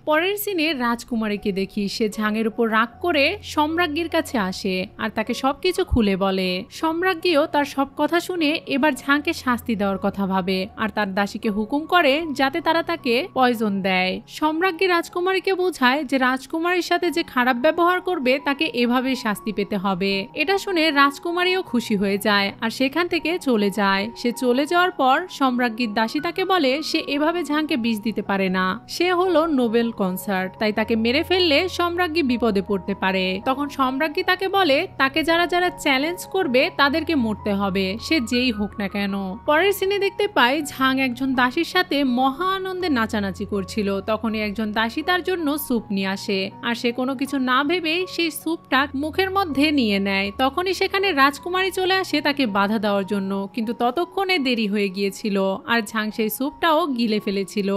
পরের সিনে রাজকুমারীকে দেখি, সে ঝাংয়ের উপর রাগ করে সম্রাজ্ঞীর কাছে আসে আর তাকে সবকিছু খুলে বলে। সম্রাজ্ঞীও তার সব কথা শুনে এবার ঝাংকে শাস্তি দেওয়ার কথা ভাবে আর তার দাসীকে হুকুম করে যাতে তারা তাকে পয়জন দেয়। সম্রাজ্ঞী রাজকুমারীকে বোঝায় যে রাজকুমারীর সাথে যে খারাপ ব্যবহার করবে তাকে এভাবেই শাস্তি পেতে হবে। এটা শুনে রাজকুমারীও খুশি হয়ে যায় আর সেখান থেকে চলে যায়। সে চলে যাওয়ার পর সম্রাজ্ঞীর দাসী তাকে বলে সে এভাবে ঝাংকে বিষ দিতে পারে না, সে হলো নোবেল কনসার্ট, তাই তাকে মেরে ফেললে সম্রাজ্ঞী বিপদে পড়তে পারে। তখন সম্রাজ্ঞী তাকে বলে তাকে যারা যারা চ্যালেঞ্জ করবে তাদেরকে মরতে হবে, সে যেই হোক না কেন। পরের সিনে দেখতে পাই ঝাং একজন দাসীর সাথে মহা আনন্দে নাচানাচি করছিল। তখনই একজন দাসী তার জন্য স্যুপ নিয়ে আসে আর সে কোনো কিছু না ভেবেই সেই স্যুপটা মুখের মধ্যে নিয়ে নেয়। তখনই সেখানে রাজকুমারী চলে আসে তাকে বাধা দেওয়ার জন্য, কিন্তু ততক্ষণে দেরি হয়ে গিয়েছিল আর ঝাং সেই স্যুপটাও গিলে ফেলেছিল।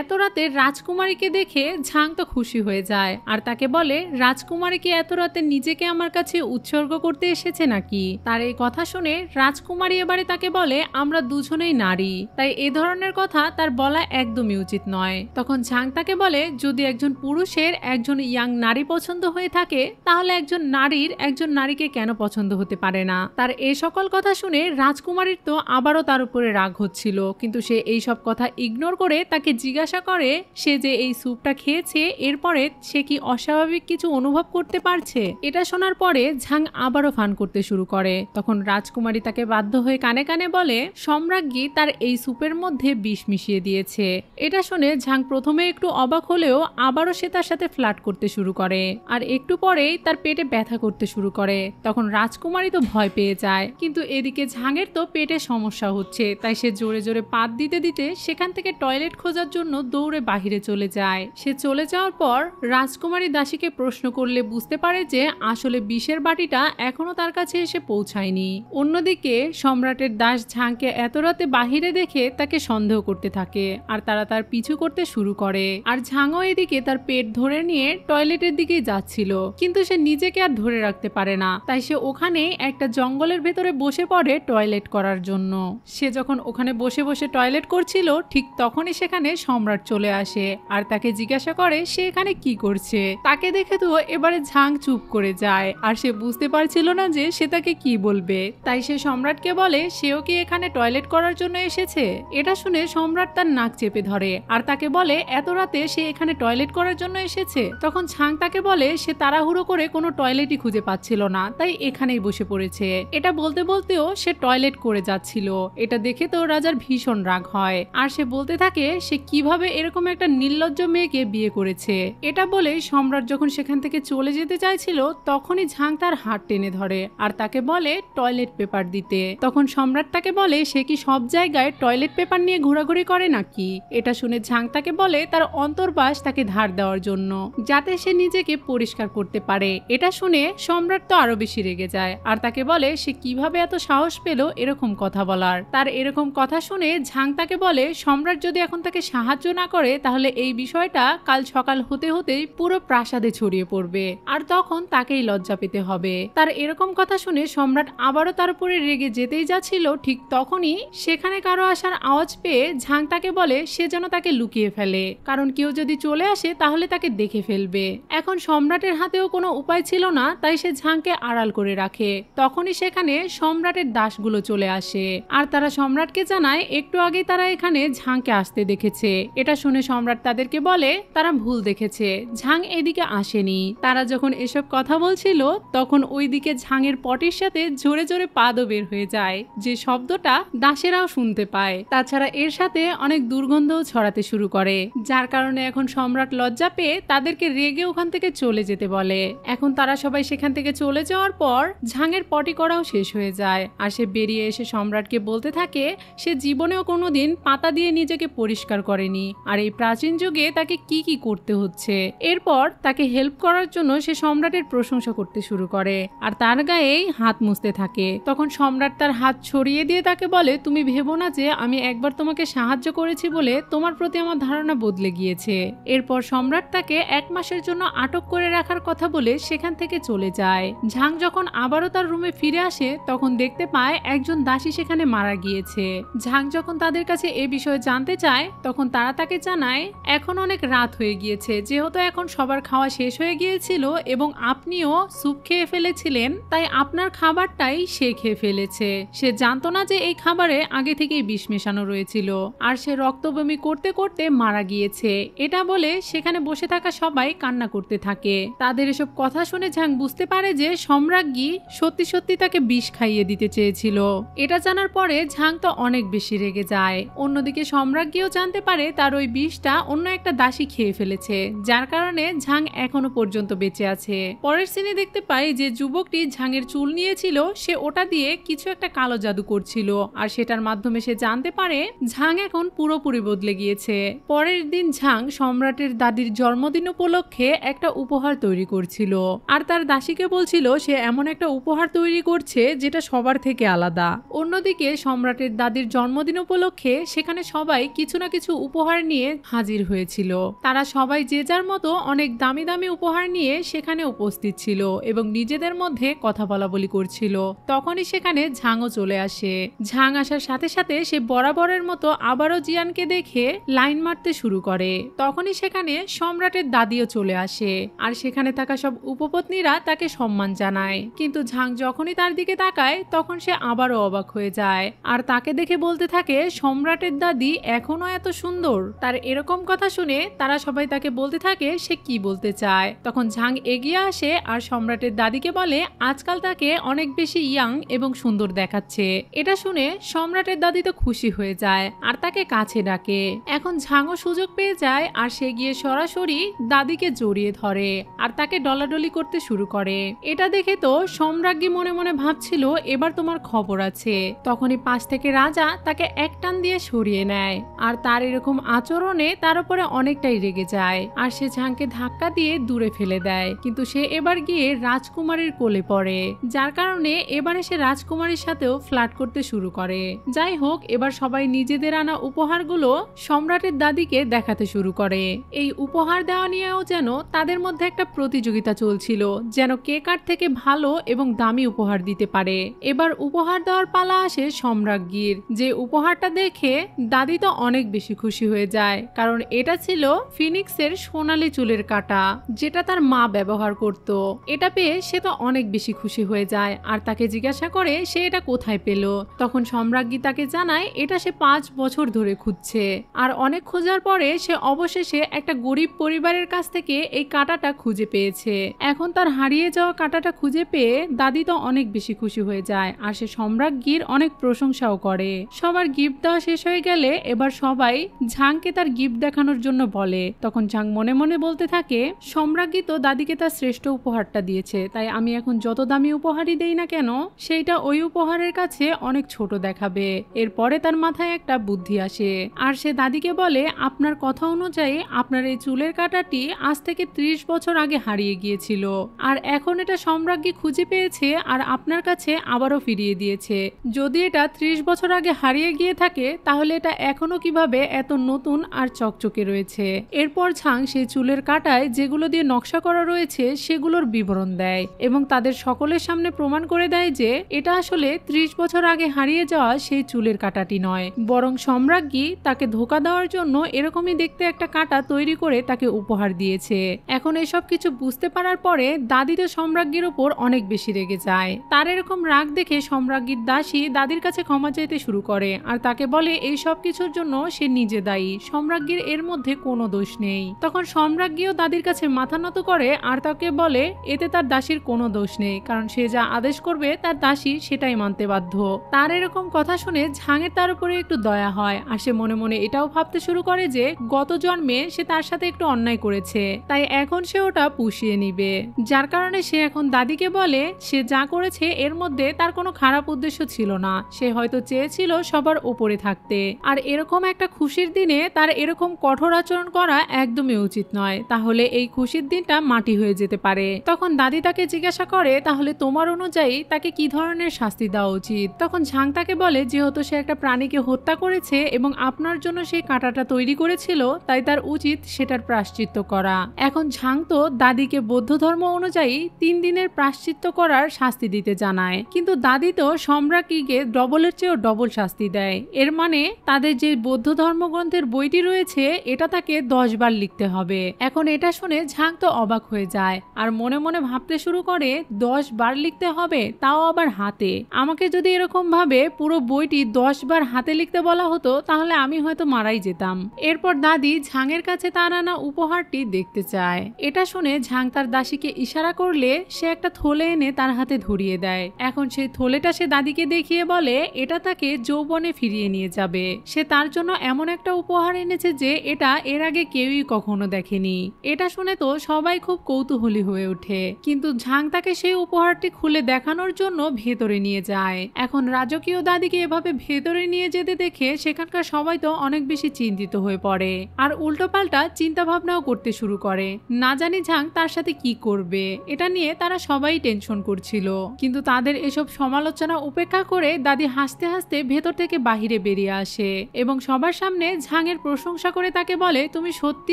এত রাতে রাজকুমারীকে দেখে ঝাং তো খুশি হয়ে যায় আর তাকে বলে রাজকুমারী কি এত রাতে নিজেকে আমার কাছে উৎসর্গ করতে এসেছে নাকি। তার এই কথা শুনে রাজকুমারী এবারে তাকে বলে আমরা দুজনেই নারী, তাই এ ধরনের কথা তার বলা একদমই উচিত নয়। তখন ঝাং তাকে বলে যদি একজন পুরুষের একজন ইয়াং নারী পছন্দ হয়ে থাকে তাহলে একজন নারীর একজন নারীকে কেন পছন্দ হতে পারে না। তার এই সকল কথা শুনে রাজকুমারীর তো আবারও তার উপরে রাগ হচ্ছিল, কিন্তু সে এই সব কথা ইগনোর করে তাকে জিজ্ঞাসা করে সে যে এই স্যুপটা খেয়েছে এরপরে সে কি অস্বাভাবিক কিছু অনুভব করতে পারছে। এটা শোনার পরে ঝাং আবারও ফান করতে শুরু করে। তখন রাজকুমারী তাকে বাধ্য হয়ে কানে কানে বলে সম্রাজ্ঞী তার এই স্যুপের মধ্যে বিষ মিশিয়ে দিয়েছে। এটা শুনে ঝাং প্রথমে একটু অবাক হলেও আবারও সে তার সাথে ফ্লার্ট করতে শুরু করে আর একটু পরেই তার পেটে ব্যথা করতে শুরু করে। তখন রাজকুমারী তো ভয় পেয়ে যায়, কিন্তু এদিকে ঝাংয়ের তো পেটে সমস্যা হচ্ছে, তাই সে জোরে জোরে পাত দিতে দিতে সেখান থেকে টয়লেট খোঁজার জন্য দৌড়ে বাহিরে চলে যায়। সে চলে যাওয়ার পর রাজকুমারী দাসীকে প্রশ্ন করলে বুঝতে পারে যে আসলে বিষের বাটিটা এখনো তার কাছে এসে পৌঁছায়নি। অন্যদিকে সম্রাটের দাস ঝাংকে এত রাতে বাহিরে দেখে তাকে সন্দেহ করতে থাকে আর তারা তার পিছু করতে শুরু করে। আর ঝাংও এদিকে তার পেট ধরে নিয়ে টয়লেটের দিকে যাচ্ছিল, কিন্তু সে নিজেকে আর ধরে রাখতে পারে না, তাই সে ওখানে একটা জঙ্গলের ভেতরে বসে পড়ে টয়লেট করার জন্য। সে যখন ওখানে বসে বসে টয়লেট করছিল ঠিক তখনই সেখানে সম্রাট চলে আসে আর তাকে জিজ্ঞাসা করে সে এখানে কি করছে। তাকে দেখে তো এবারে ঝাং চুপ করে যায় আর সে বুঝতে পারছিল না যে সে তাকে কি বলবে, তাই সে সম্রাটকে বলে সেও কি এখানে টয়লেট করার জন্য এসেছে। এটা শুনে সম্রাট তার নাক চেপে ধরে আর তাকে বলে এত রাতে সে এখানে টয়লেট করার জন্য এসেছে। তখন ঝাং তাকে বলে সে তাড়াহুড়ো করে কোনো টয়লেটই খুঁজে পাচ্ছিল না, তাই এখানেই বসে পড়েছে। এটা বলতে বলতেও সে টয়লেট করে যাচ্ছিল। এটা দেখে তো রাজার ভীষণ রাগ হয় আর সে বলতে থাকে সে কিভাবে এরকম একটা নির্লজ্জ মেয়েকে বিয়ে করেছে। এটা বলে সম্রাট যখন সেখান থেকে চলে যেতে চাইছিল তখনই ঝাং তার হাত টেনে ধরে আর তাকে বলে টয়লেট পেপার দিতে। তখন সম্রাট তাকে বলে সে কি সব জায়গায় টয়লেট পেপার নিয়ে ঘোরাঘুরি করে নাকি। এটা শুনে ঝাং তাকে বলে তার অন্তর্বাস তাকে ধার দেওয়ার জন্য, যাতে সে নিজেকে পরিষ্কার করতে পারে। এটা শুনে সম্রাট তো আরো বেশি রেগে যায় আর তাকে বলে সে কিভাবে এত সাহস পেল এরকম কথা বলার। তার এরকম কথা শুনে ঝাং তাকে বলে সম্রাট যদি এখন তাকে সাহায্য না করে তাহলে এই বিষয়টা কাল সকাল হতে হতেই পুরো প্রাসাদে ছড়িয়ে পড়বে আর তখন তাকেই লজ্জা পেতে হবে। তার এরকম কথা শুনে সম্রাট আবারও তার উপরে রেগে যেতেই যাচ্ছিল, ঠিক তখনই সেখানে কারো আসার আওয়াজ পেয়ে ঝাং তাকে বলে সে যেন তাকে লুকিয়ে ফেলে, কারণ কেউ যদি চলে আসে তাহলে তাকে দেখে ফেলবে। এখন সম্রাটের হাতেও কোনো উপায় ছিল না, তাই সে ঝাংকে আড়াল করে রাখে। তখনই সেখানে সম্রাটের দাসগুলো চলে আসে আর তারা সম্রাটকে জানায় একটু আগে তারা এখানে ঝাংকে আসতে দেখেছে এটা শুনে সম্রাট তাদেরকে বলে তারা ভুল দেখেছে, ঝাং এদিকে আসেনি। তারা যখন এসব কথা বলছিল তখন ওইদিকে ঝাংয়ের পটির সাথে জোরে জোরে পাদও বের হয়ে যায়, যে শব্দটা দাসেরাও শুনতে পায়। তাছাড়া এর সাথে অনেক দুর্গন্ধও ছড়াতে শুরু করে, যার কারণে এখন সম্রাট লজ্জা পেয়ে তাদেরকে রেগে ওখান থেকে চলে যেতে বলে। এখন তারা সবাই সেখান থেকে চলে যাওয়ার পর ঝাংয়ের পটি করাও শেষ হয়ে যায়, আর সে বেরিয়ে এসে সম্রাটকে বলতে থাকে সে জীবনেও কোনোদিন পাতা দিয়ে নিজেকে পরিষ্কার করেনি, আর এই প্রাচীন যুগে তাকে কি কি করতে হচ্ছে। এরপর তাকে হেল্প করার জন্য সে সম্রাটের প্রশংসা করতে শুরু করে আর তার গায়েই হাত মুছতে থাকে। তখন সম্রাট তার হাত ছড়িয়ে দিয়ে তাকে বলে তুমি ভেবো না যে আমি একবার তোমাকে সাহায্য করেছি বলে তোমার প্রতি আমার ধারণা বদলে গিয়েছে। এরপর সম্রাট তাকে 1 মাসের জন্য আটক করে রাখার কথা বলে সেখান থেকে চলে যায়। ঝাং যখন আবারও তার রুমে ফিরে আসে তখন দেখতে পায় একজন দাসী সেখানে মারা গিয়েছে। ঝাং যখন তাদের কাছে এ বিষয়ে জানতে চায় তখন তারা তাকে জানায় এখন অনেক রাত হয়ে গিয়েছে, যেহেতু এখন সবার খাওয়া শেষ হয়ে গিয়েছিল এবং আপনিও স্যুপ খেয়ে ফেলেছিলেন, তাই আপনার খাবারটাই সে খেয়ে ফেলেছে। সে জানতো না যে এই খাবারে আগে থেকেই বিষ মেশানো রয়েছিল, আর সে রক্তবমি করতে করতে মারা গিয়েছে। এটা বলে সেখানে বসে থাকা সবাই কান্না করতে থাকে। তাদের এসব কথা শুনে ঝাং বুঝতে পারে যে সম্রাজ্ঞী সত্যি সত্যি তাকে বিষ খাইয়ে দিতে চেয়েছিল। এটা জানার পরে ঝাং তো অনেক বেশি রেগে যায়। অন্যদিকে সম্রাজ্ঞীও জানতে পারে তার ওই বিষটা অন্য একটা দাসী খেয়ে ফেলেছে, যার কারণে ঝাং এখনো পর্যন্ত বেঁচে আছে। পরের সিনে দেখতে পাই যে যুবকটি ঝাংয়ের চুল নিয়েছিল, সে ওটা দিয়ে কিছু একটা কালো জাদু করছিল, আর সেটার মাধ্যমে সে জানতে পারে ঝাং এখন পুরোপুরি বদলে গিয়েছে। পরের দিন ঝাং সম্রাটের দাদির জন্মদিন উপলক্ষে একটা উপহার তৈরি করছিল, আর তার দাসীকে বলছিল সে এমন একটা উপহার তৈরি করছে যেটা সবার থেকে আলাদা। অন্যদিকে সম্রাটের দাদির জন্মদিন উপলক্ষে সেখানে সবাই কিছু না কিছু উপহার নিয়ে হাজির হয়েছিল। তারা সবাই যে যার মতো অনেক দামি দামি উপহার নিয়ে সেখানে উপস্থিত ছিল এবং নিজেদের মধ্যে কথা বলা বলি করছিল। তখনই সেখানে ঝাংও চলে আসে। ঝাং আসার সাথে সাথে সে বরাবরের মতো আবারও জিয়ানকে দেখে লাইন মারতে শুরু করে। তখনই সেখানে সম্রাটের দাদিও চলে আসে, আর সেখানে থাকা সব উপপত্নীরা তাকে সম্মান জানায়। কিন্তু ঝাং যখনই তার দিকে তাকায় তখন সে আবারও অবাক হয়ে যায়, আর তাকে দেখে বলতে থাকে সম্রাটের দাদি এখনো এত সুন্দর। তার এরকম কথা শুনে তারা সবাই তাকে বলতে থাকে সে কি বলতে চায়। তখন ঝাং এগিয়ে আসে আর সম্রাটের দাদিকে বলে আজকাল তাকে অনেক বেশি ইয়াং এবং সুন্দর দেখাচ্ছে। এটা শুনে সম্রাটের দাদি তো খুশি হয়ে যায় আর তাকে কাছে ডাকে। এখন ঝাংও সুযোগ পেয়ে যায় আর সে গিয়ে সরাসরি দাদিকে জড়িয়ে ধরে আর তাকে ডলাডলি করতে শুরু করে। এটা দেখে তো সম্রাজ্ঞী মনে মনে ভাবছিল এবার তোমার খবর আছে। তখনই পাশ থেকে রাজা তাকে এক টান দিয়ে সরিয়ে নেয়, আর তার এরকম আচরণে তার উপরে অনেকটাই রেগে যায় আর সে ঝাংকে ধাক্কা দিয়ে দূরে ফেলে দেয়। কিন্তু সে এবার গিয়ে রাজকুমারীর কোলে পড়ে, যার কারণে এবারে সে রাজকুমারীর সাথেও ফ্লার্ট করতে শুরু করে। যাই হোক, এবার সবাই নিজেদের আনা উপহারগুলো সম্রাটের দাদিকে দেখাতে শুরু করে। এই উপহার দেওয়া নিয়েও যেন তাদের মধ্যে একটা প্রতিযোগিতা চলছিল, যেন কে কার থেকে ভালো এবং দামি উপহার দিতে পারে। এবার উপহার দেওয়ার পালা আসে সম্রাজ্ঞীর। যে উপহারটা দেখে দাদি তো অনেক বেশি খুশি হয়ে যায়, কারণ এটা ছিল ফিনিক্সের সোনালী চুলের কাঁটা, যেটা তার মা ব্যবহার করত। এটা পেয়ে সে তো অনেক বেশি খুশি হয়ে যায় আর তাকে জিজ্ঞাসা করে সে এটা কোথায় পেল। তখন সম্রাজ্ঞী তাকে জানায় এটা সে 5 বছর ধরে খুঁজছে, আর অনেক খোঁজার পরে সে অবশেষে একটা গরিব পরিবারের কাছ থেকে এই কাঁটাটা খুঁজে পেয়েছে। এখন তার হারিয়ে যাওয়া কাঁটাটা খুঁজে পেয়ে দাদি তো অনেক বেশি খুশি হয়ে যায় আর সে সম্রাজ্ঞীর অনেক প্রশংসাও করে। সবার গিফট দেওয়া শেষ হয়ে গেলে এবার সবাই ঝাংকে তার গিফট দেখানোর জন্য বলে। তখন ঝাং মনে মনে বলতে থাকে সম্রাজ্ঞী তো দাদিকে তার শ্রেষ্ঠ উপহারটা দিয়েছে, তাই আমি এখন যত দামি উপহারই দেই না কেন সেইটা ওই উপহারের কাছে অনেক ছোট দেখাবে। এরপরে তার মাথায় একটা বুদ্ধি আসে আর সে দাদিকে বলে আপনার কথা অনুযায়ী আপনার এই চুলের কাঁটাটি আজ থেকে 30 বছর আগে হারিয়ে গিয়েছিল, আর এখন এটা সম্রাজ্ঞী খুঁজে পেয়েছে আর আপনার কাছে আবারও ফিরিয়ে দিয়েছে। যদি এটা 30 বছর আগে হারিয়ে গিয়ে থাকে তাহলে এটা এখনো কিভাবে এত নতুন আর চকচকে রয়েছে। এরপর ঝাং সেই চুলের কাঁটায় যেগুলো দিয়ে নকশা করা রয়েছে সেগুলোর বিবরণ দেয় এবং তাদের সকলের সামনে প্রমাণ করে দেয় যে এটা আসলে 30 বছর আগে হারিয়ে যাওয়া সেই চুলের কাঁটাটি নয়, বরং সম্রাজ্ঞী তাকে ধোঁকা দেওয়ার জন্য এরকমই দেখতে একটা কাঁটা তৈরি করে তাকে উপহার দিয়েছে। এখন এসব কিছু বুঝতে পারার পরে দাদি তো সম্রাজ্ঞীর উপর অনেক বেশি রেগে যায়। তার এরকম রাগ দেখে সম্রাজ্ঞীর দাসী দাদির কাছে ক্ষমা চাইতে শুরু করে আর তাকে বলে এই সব কিছুর জন্য সে নিজে দায়ী, সম্রাজ্ঞীর এর মধ্যে কোনো দোষ নেই। তখন সম্রাজ্ঞীও দাদির কাছে মাথা নত করে আর তাকে বলে এতে তার দাসীর কোনো দোষ নেই, কারণ সে যা আদেশ করবে তার দাসী সেটাই মানতে বাধ্য। তার এরকম কথা শুনে ঝাংয়ের তার উপরে একটু দয়া হয়, আর সে মনে মনে এটাও ভাবতে শুরু করে যে গত জন্মে সে তার সাথে একটু অন্যায় করেছে, তাই এখন সে ওটা পুষিয়ে নিবে। যার কারণে সে এখন দাদিকে বলে সে যা করেছে এর মধ্যে তার কোনো খারাপ উদ্দেশ্য ছিল না, সে হয়তো চেয়েছিল সবার উপরে থাকতে, আর এরকম একটা খুশির দিনে তার এরকম কঠোর আচরণ করা একদমই উচিত নয়, তাহলে এই খুশির দিনটা মাটি হয়ে যেতে পারে। তখন দাদি তাকে জিজ্ঞাসা করে তাহলে তোমার অনুযায়ী তাকে কি ধরনের শাস্তি দেওয়া উচিত? তখন ঝাং তাকে বলে যেহেতু সে একটা প্রাণীকে হত্যা করেছে এবং আপনার জন্য সেই কাঁটাটা তৈরি করেছিল, তাই তার উচিত সেটার প্রায়শ্চিত্ত করা। এখন ঝাং তো দাদিকে বৌদ্ধ ধর্ম অনুযায়ী 3 দিনের প্রায়শ্চিত্ত করার শাস্তি দিতে জানায়, কিন্তু দাদি তো সম্রাজ্ঞীকে ডবলের চেয়েও ডবল শাস্তি দেয়। এর মানে তাদের যে বৌদ্ধ ধর্মগ্রন্থের বইটি রয়েছে এটা তাকে 10 বার লিখতে হবে। এখন এটা শুনে ঝাং তো অবাক হয়ে যায় আর মনে মনে ভাবতে শুরু করে 10 বার লিখতে হবে, তাও আবার হাতে। আমাকে যদি এরকম ভাবে পুরো বইটি 10 বার হাতে লিখতে বলা হতো তাহলে আমি হয়তো মারাই যেতাম। এরপর দাদি ঝাংয়ের কাছে তার আনা উপহারটি দেখতে চায়। এটা শুনে ঝাং তার দাসীকে ইশারা করলে সে একটা থলে এনে তার হাতে ধরিয়ে দেয়। এখন সেই থলেটা সে দাদিকে দেখিয়ে বলে এটা তাকে যৌবনে ফিরিয়ে নিয়ে যাবে। সে তার জন্য এমন একটা উপহার এনেছে যে এটা এর আগে কেউই কখনো দেখেনি। এটা শুনে তো সবাই খুব কৌতূহলী হয়ে ওঠে, কিন্তু ঝাং তাকে সেই উপহারটি খুলে দেখানোর জন্য ভেতরে নিয়ে যায়। এখন রাজকীয় দাদিকে এভাবে ভেতরে নিয়ে যেতে দেখে সেখানকার সবাই তো অনেক বেশি চিন্তিত হয়ে পড়ে আর উল্টোপাল্টা চিন্তা ভাবনাও করতে শুরু করে। না জানি ঝাং তার সাথে কি করবে, এটা নিয়ে তারা সবাই টেনশন করছিল। কিন্তু তাদের এসব সমালোচনা উপেক্ষা করে দাদি হাসতে হাসতে ভেতর থেকে বাহিরে বেরিয়ে আসে এবং সবার সামনে ঝাংয়ের প্রশংসা করে তাকে বলে তুমি সত্যি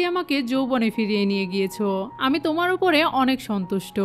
আমাকে যৌবনে ফিরিয়ে নিয়ে গিয়েছো, আমি তোমার উপরে অনেক সন্তুষ্ট।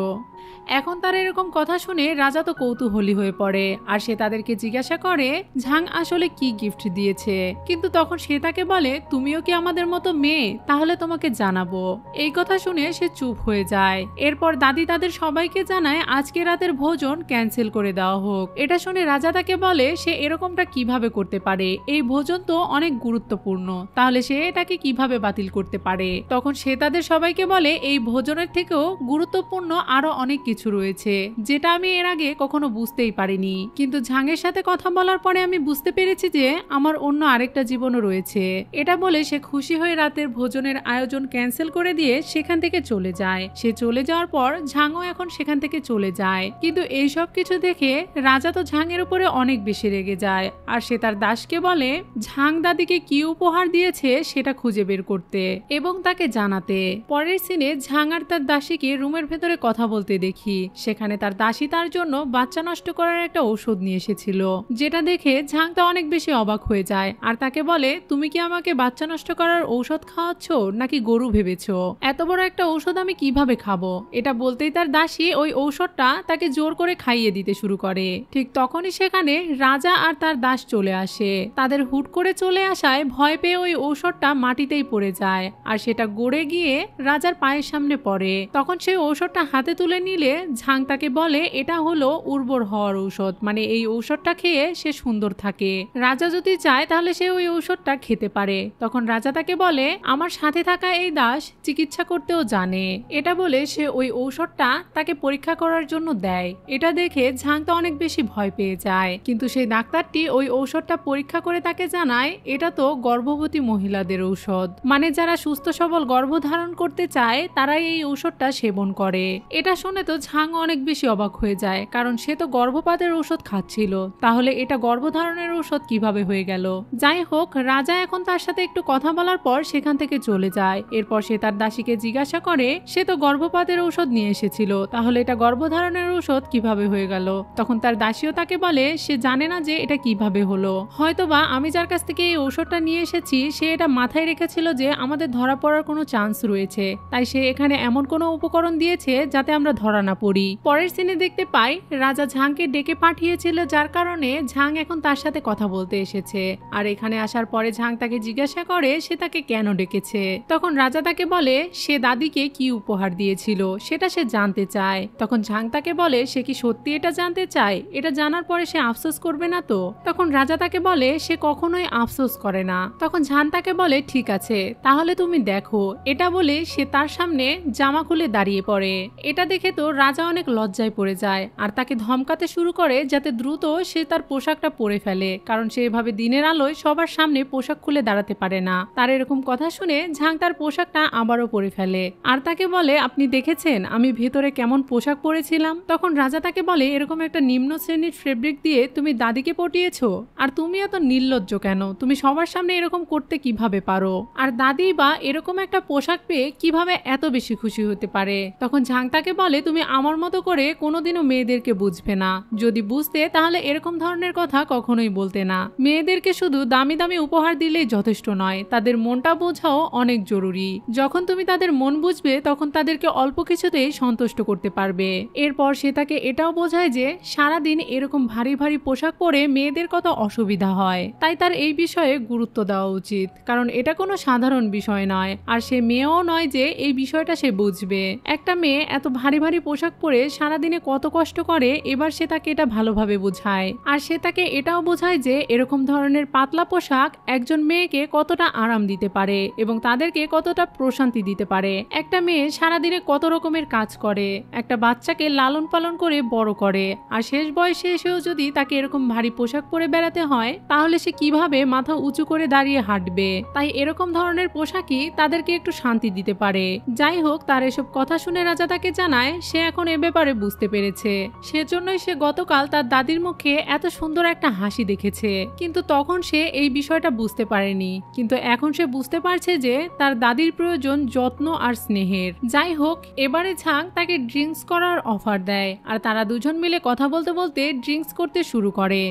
এখন তার এরকম কথা শুনে রাজা তো কৌতূহলী হয়ে পড়ে আর সে তাদেরকে জিজ্ঞাসা করে ঝাং আসলে কি গিফট দিয়েছে, কিন্তু তখন সে তাকে বলে তুমিও কি আমাদের মতো মেয়ে, তাহলে তোমাকে জানাবো। এই কথা শুনে সে চুপ হয়ে যায়। এরপর দাদি তাদের সবাইকে জানায় আজকে রাতের ভোজন ক্যান্সেল করে দেওয়া হোক। এটা শুনে রাজা তাকে বলে সে এরকমটা কিভাবে করতে পারে, এই ভোজন তো অনেক গুরুত্বপূর্ণ, তাহলে সে এটাকে কিভাবে বাতিল করতে পারে। তখন সে তাদের সবাইকে বলে এই ভোজনের থেকেও গুরুত্বপূর্ণ আরো অনেক কিছু রয়েছে যেটা আমি এর আগে কখনো বুঝতেই পারিনি, কিন্তু ঝাংয়ের সাথে কথা বলার পরে আমি বুঝতে পেরেছি যে আমার অন্য আরেকটা জীবনও রয়েছে। এটা বলে সে খুশি হয়ে রাতের ভোজনের আয়োজন ক্যান্সেল করে দিয়ে সেখান থেকে চলে যায়। সে চলে যাওয়ার পর ঝাংও এখন সেখান থেকে চলে যায়, কিন্তু এই সব কিছু দেখে রাজা তো ঝাংয়ের উপরে অনেক বেশি রেগে যায় আর সে তার দাসকে বলে ঝাং দাদিকে কি উপহার দিয়েছে সেটা খুঁজে বের করতে এবং তাকে জানাতে। পরের সিনে ঝাং আর তার দাসীকে রুমের ভেতরে কথা বলতে দেখি। সেখানে তার দাসী তার জন্য বাচ্চা নষ্ট করার একটা ঔষধ নিয়ে এসেছিল, যেটা দেখে ঝাং তা অনেক বেশি অবাক হয়ে যায় আর তাকে বলে তুমি কি আমাকে বাচ্চা নষ্ট করার ঔষধ খাওয়াচ্ছ নাকি গরু ভেবেছো, এত বড় একটা ঔষধ আমি কিভাবে খাবো। এটা বলতেই তার দাসী ওই ঔষধটা তাকে জোর করে খাইয়ে দিতে শুরু করে। ঠিক তখনই সেখানে রাজা আর তার দাস চলে আসে। তাদের হুট করে চলে আসায় ভয় পেয়ে ওই ঔষধটা মাটিতেই পড়ে যায় আর সেটা গড়ে গিয়ে রাজার পায়ের সামনে পড়ে। তখন সেই ঔষধটা হাতে তুলে নিলে ঝাং তাকে বলে এটা হলো উর্বর হওয়ার ঔষধ, মানে এই ঔষধটা খেয়ে সে সুন্দর থাকে। রাজা যদি চায় তাহলে সে ওই ঔষধটা খেতে পারে। তখন রাজা তাকে বলে আমার সাথে থাকা এই দাস চিকিৎসা করতেও জানে। এটা বলে সে ওই ঔষধটা তাকে পরীক্ষা করার জন্য দেয়। এটা দেখে ঝাং তো অনেক বেশি ভয় পেয়ে যায়, কিন্তু সেই ডাক্তারটি ওই ঔষধটা পরীক্ষা করে তাকে জানায় এটা তো গর্ভবতী মহিলাদের ঔষধ, মানে যারা সুস্থ সবল গর্ভধারণ করতে চায় তারাই এই ঔষধটা সেবন করে। এটা শুনে তো ঝাং অনেক বেশি অবাক হয়ে যায়, কারণ সে তো গর্ভপাতের ঔষধ খাচ্ছিল, তাহলে এটা গর্ভধারণের ঔষধ কিভাবে হয়ে গেল। যাই হোক, রাজা এখন তার সাথে একটু কথা বলার পর সেখান থেকে চলে যায়। এরপর সে তার দাসীকে জিজ্ঞাসা করে সে তো গর্ভপাতের ঔষধ নিয়ে এসেছিল, তাহলে এটা গর্ভধারণের ঔষধ কিভাবে হয়ে গেল। তখন তার দাসীও তাকে বলে সে জানে না যে এটা কিভাবে হলো, হয়তোবা আমি যার কাছ থেকে এই ঔষধটা নিয়ে এসেছি সে এটা মাথায় রেখেছিল যে আমাদের ধরা পড়ার কোনো চান্স রয়েছে, তাই সে এখানে এমন কোনো উপকরণ দিয়েছে যাতে আমরা ধরা না পড়ি। পরের সিনে দেখতে পাই রাজা ঝাংকে ডেকে পাঠিয়েছিল, যার কারণে ঝাং এখন তার সাথে কথা বলতে এসেছে। আর এখানে আসার পরে ঝাং তাকে জিজ্ঞাসা করে সে তাকে কেন ডেকেছে। তখন রাজা তাকে বলে সে দাদিকে কি উপহার দিয়েছিল সেটা সে জানতে চায়। তখন ঝাং তাকে বলে সে কি সত্যি এটা জানতে চায়, এটা জানার পরে সে আফসোস করবে না তো। তখন রাজা তাকে বলে সে কখনোই আফসোস করে না, তখন ঝাং তাকে বলে ঠিক আছে তাহলে তুমি দেখো। এটা বলে সে তার সামনে জামা খুলে দাঁড়িয়ে পড়ে। এটা দেখে তো রাজা অনেক লজ্জায় পড়ে যায় আর তাকে ধমকাতে শুরু করে যাতে দ্রুত সে তার পোশাকটা পরে ফেলে, কারণ সে এভাবে দিনের আলোয় সবার সামনে পোশাক খুলে দাঁড়াতে পারে না। তার এরকম কথা শুনে ঝাং তার পোশাকটা আবারও পরে ফেলে আর তাকে বলে আপনি দেখেছেন আমি ভেতরে কেমন পোশাক পরেছিলাম? তখন রাজা তাকে বলে এরকম একটা নিম্ন শ্রেণীর ফেব্রিক দিয়ে তুমি দাদিকে পটিয়েছো, আর তুমি এত নির্লজ্জ কেন? তুমি সবার সামনে এরকম করতে কিভাবে পারো? আর দাদি বা এরকম একটা পোশাক পেয়ে কিভাবে এত বেশি খুশি হতে পারে? তখন ঝাং তাকে বলে তুমি আমার মতো করে কোনোদিনও মেয়েদেরকে বুঝবে না, যদি বুঝতে তাহলে এরকম ধরনের কথা কখনোই বলতে না। মেয়েদেরকে শুধু দামি দামি উপহার দিলেই যথেষ্ট নয়, তাদের মনটা বোঝাও অনেক জরুরি। যখন তুমি তাদের মন বুঝবে তখন তাদেরকে অল্প কিছুতেই সন্তুষ্ট করতে পারবে। এরপর সে তাকে এটাও বোঝায় যে সারাদিন এরকম ভারী ভারী পোশাক পরে মেয়েদের কত অসুবিধা হয়, তাই তার এই বিষয়ে গুরুত্ব দেওয়া উচিত, কারণ এটা কোনো সাধারণ বিষয় নয় আর সে মেয়েও নয় যে এই বিষয়টা সে বুঝবে। একটা মেয়ে এত ভারী ভারী পোশাক পরে সারাদিনে কত কষ্ট করে, এবার সে তাকে এটা ভালোভাবে বোঝায়। আর সে তাকে এটাও বোঝায় যে এরকম ধরনের পাতলা পোশাক একজন মেয়েকে কতটা আরাম দিতে পারে এবং তাদেরকে কতটা প্রশান্তি দিতে পারে। একটা মেয়ে সারাদিনে কত রকমের কাজ করে, একটা বাচ্চাকে লালন পালন করে বড় করে, আর শেষ বয়সে এসেও যদি তাকে এরকম ভারী পোশাক পরে বেড়াতে হয় তাহলে সে কিভাবে মাথা উঁচু করে দাঁড়িয়ে হাঁটবে? তাই এরকম ধরনের পোশাকই তাদেরকে একটু শান্তি দিতে পারে। যাই হোক, তার এসব কথা শুনে রাজা তাকে জানায় সে এখন এ ব্যাপারে বুঝতে পেরেছে, সেজন্যই সে গতকাল তার দাদির মুখে এত সুন্দর একটা হাসি দেখেছে। কিন্তু তখন সে এই বিষয়টা বুঝতে পারেনি, কিন্তু এখন সে বুঝতে পারছে যে তার দাদির প্রয়োজন যত্ন আর স্নেহের। যাই হোক, এবারে ঝাং তাকে ড্রিঙ্কস করার অফার দেয় আর তারা দুজন মিলে কথা বলতে বলতে ড্রিঙ্কস করতে শুরু করে।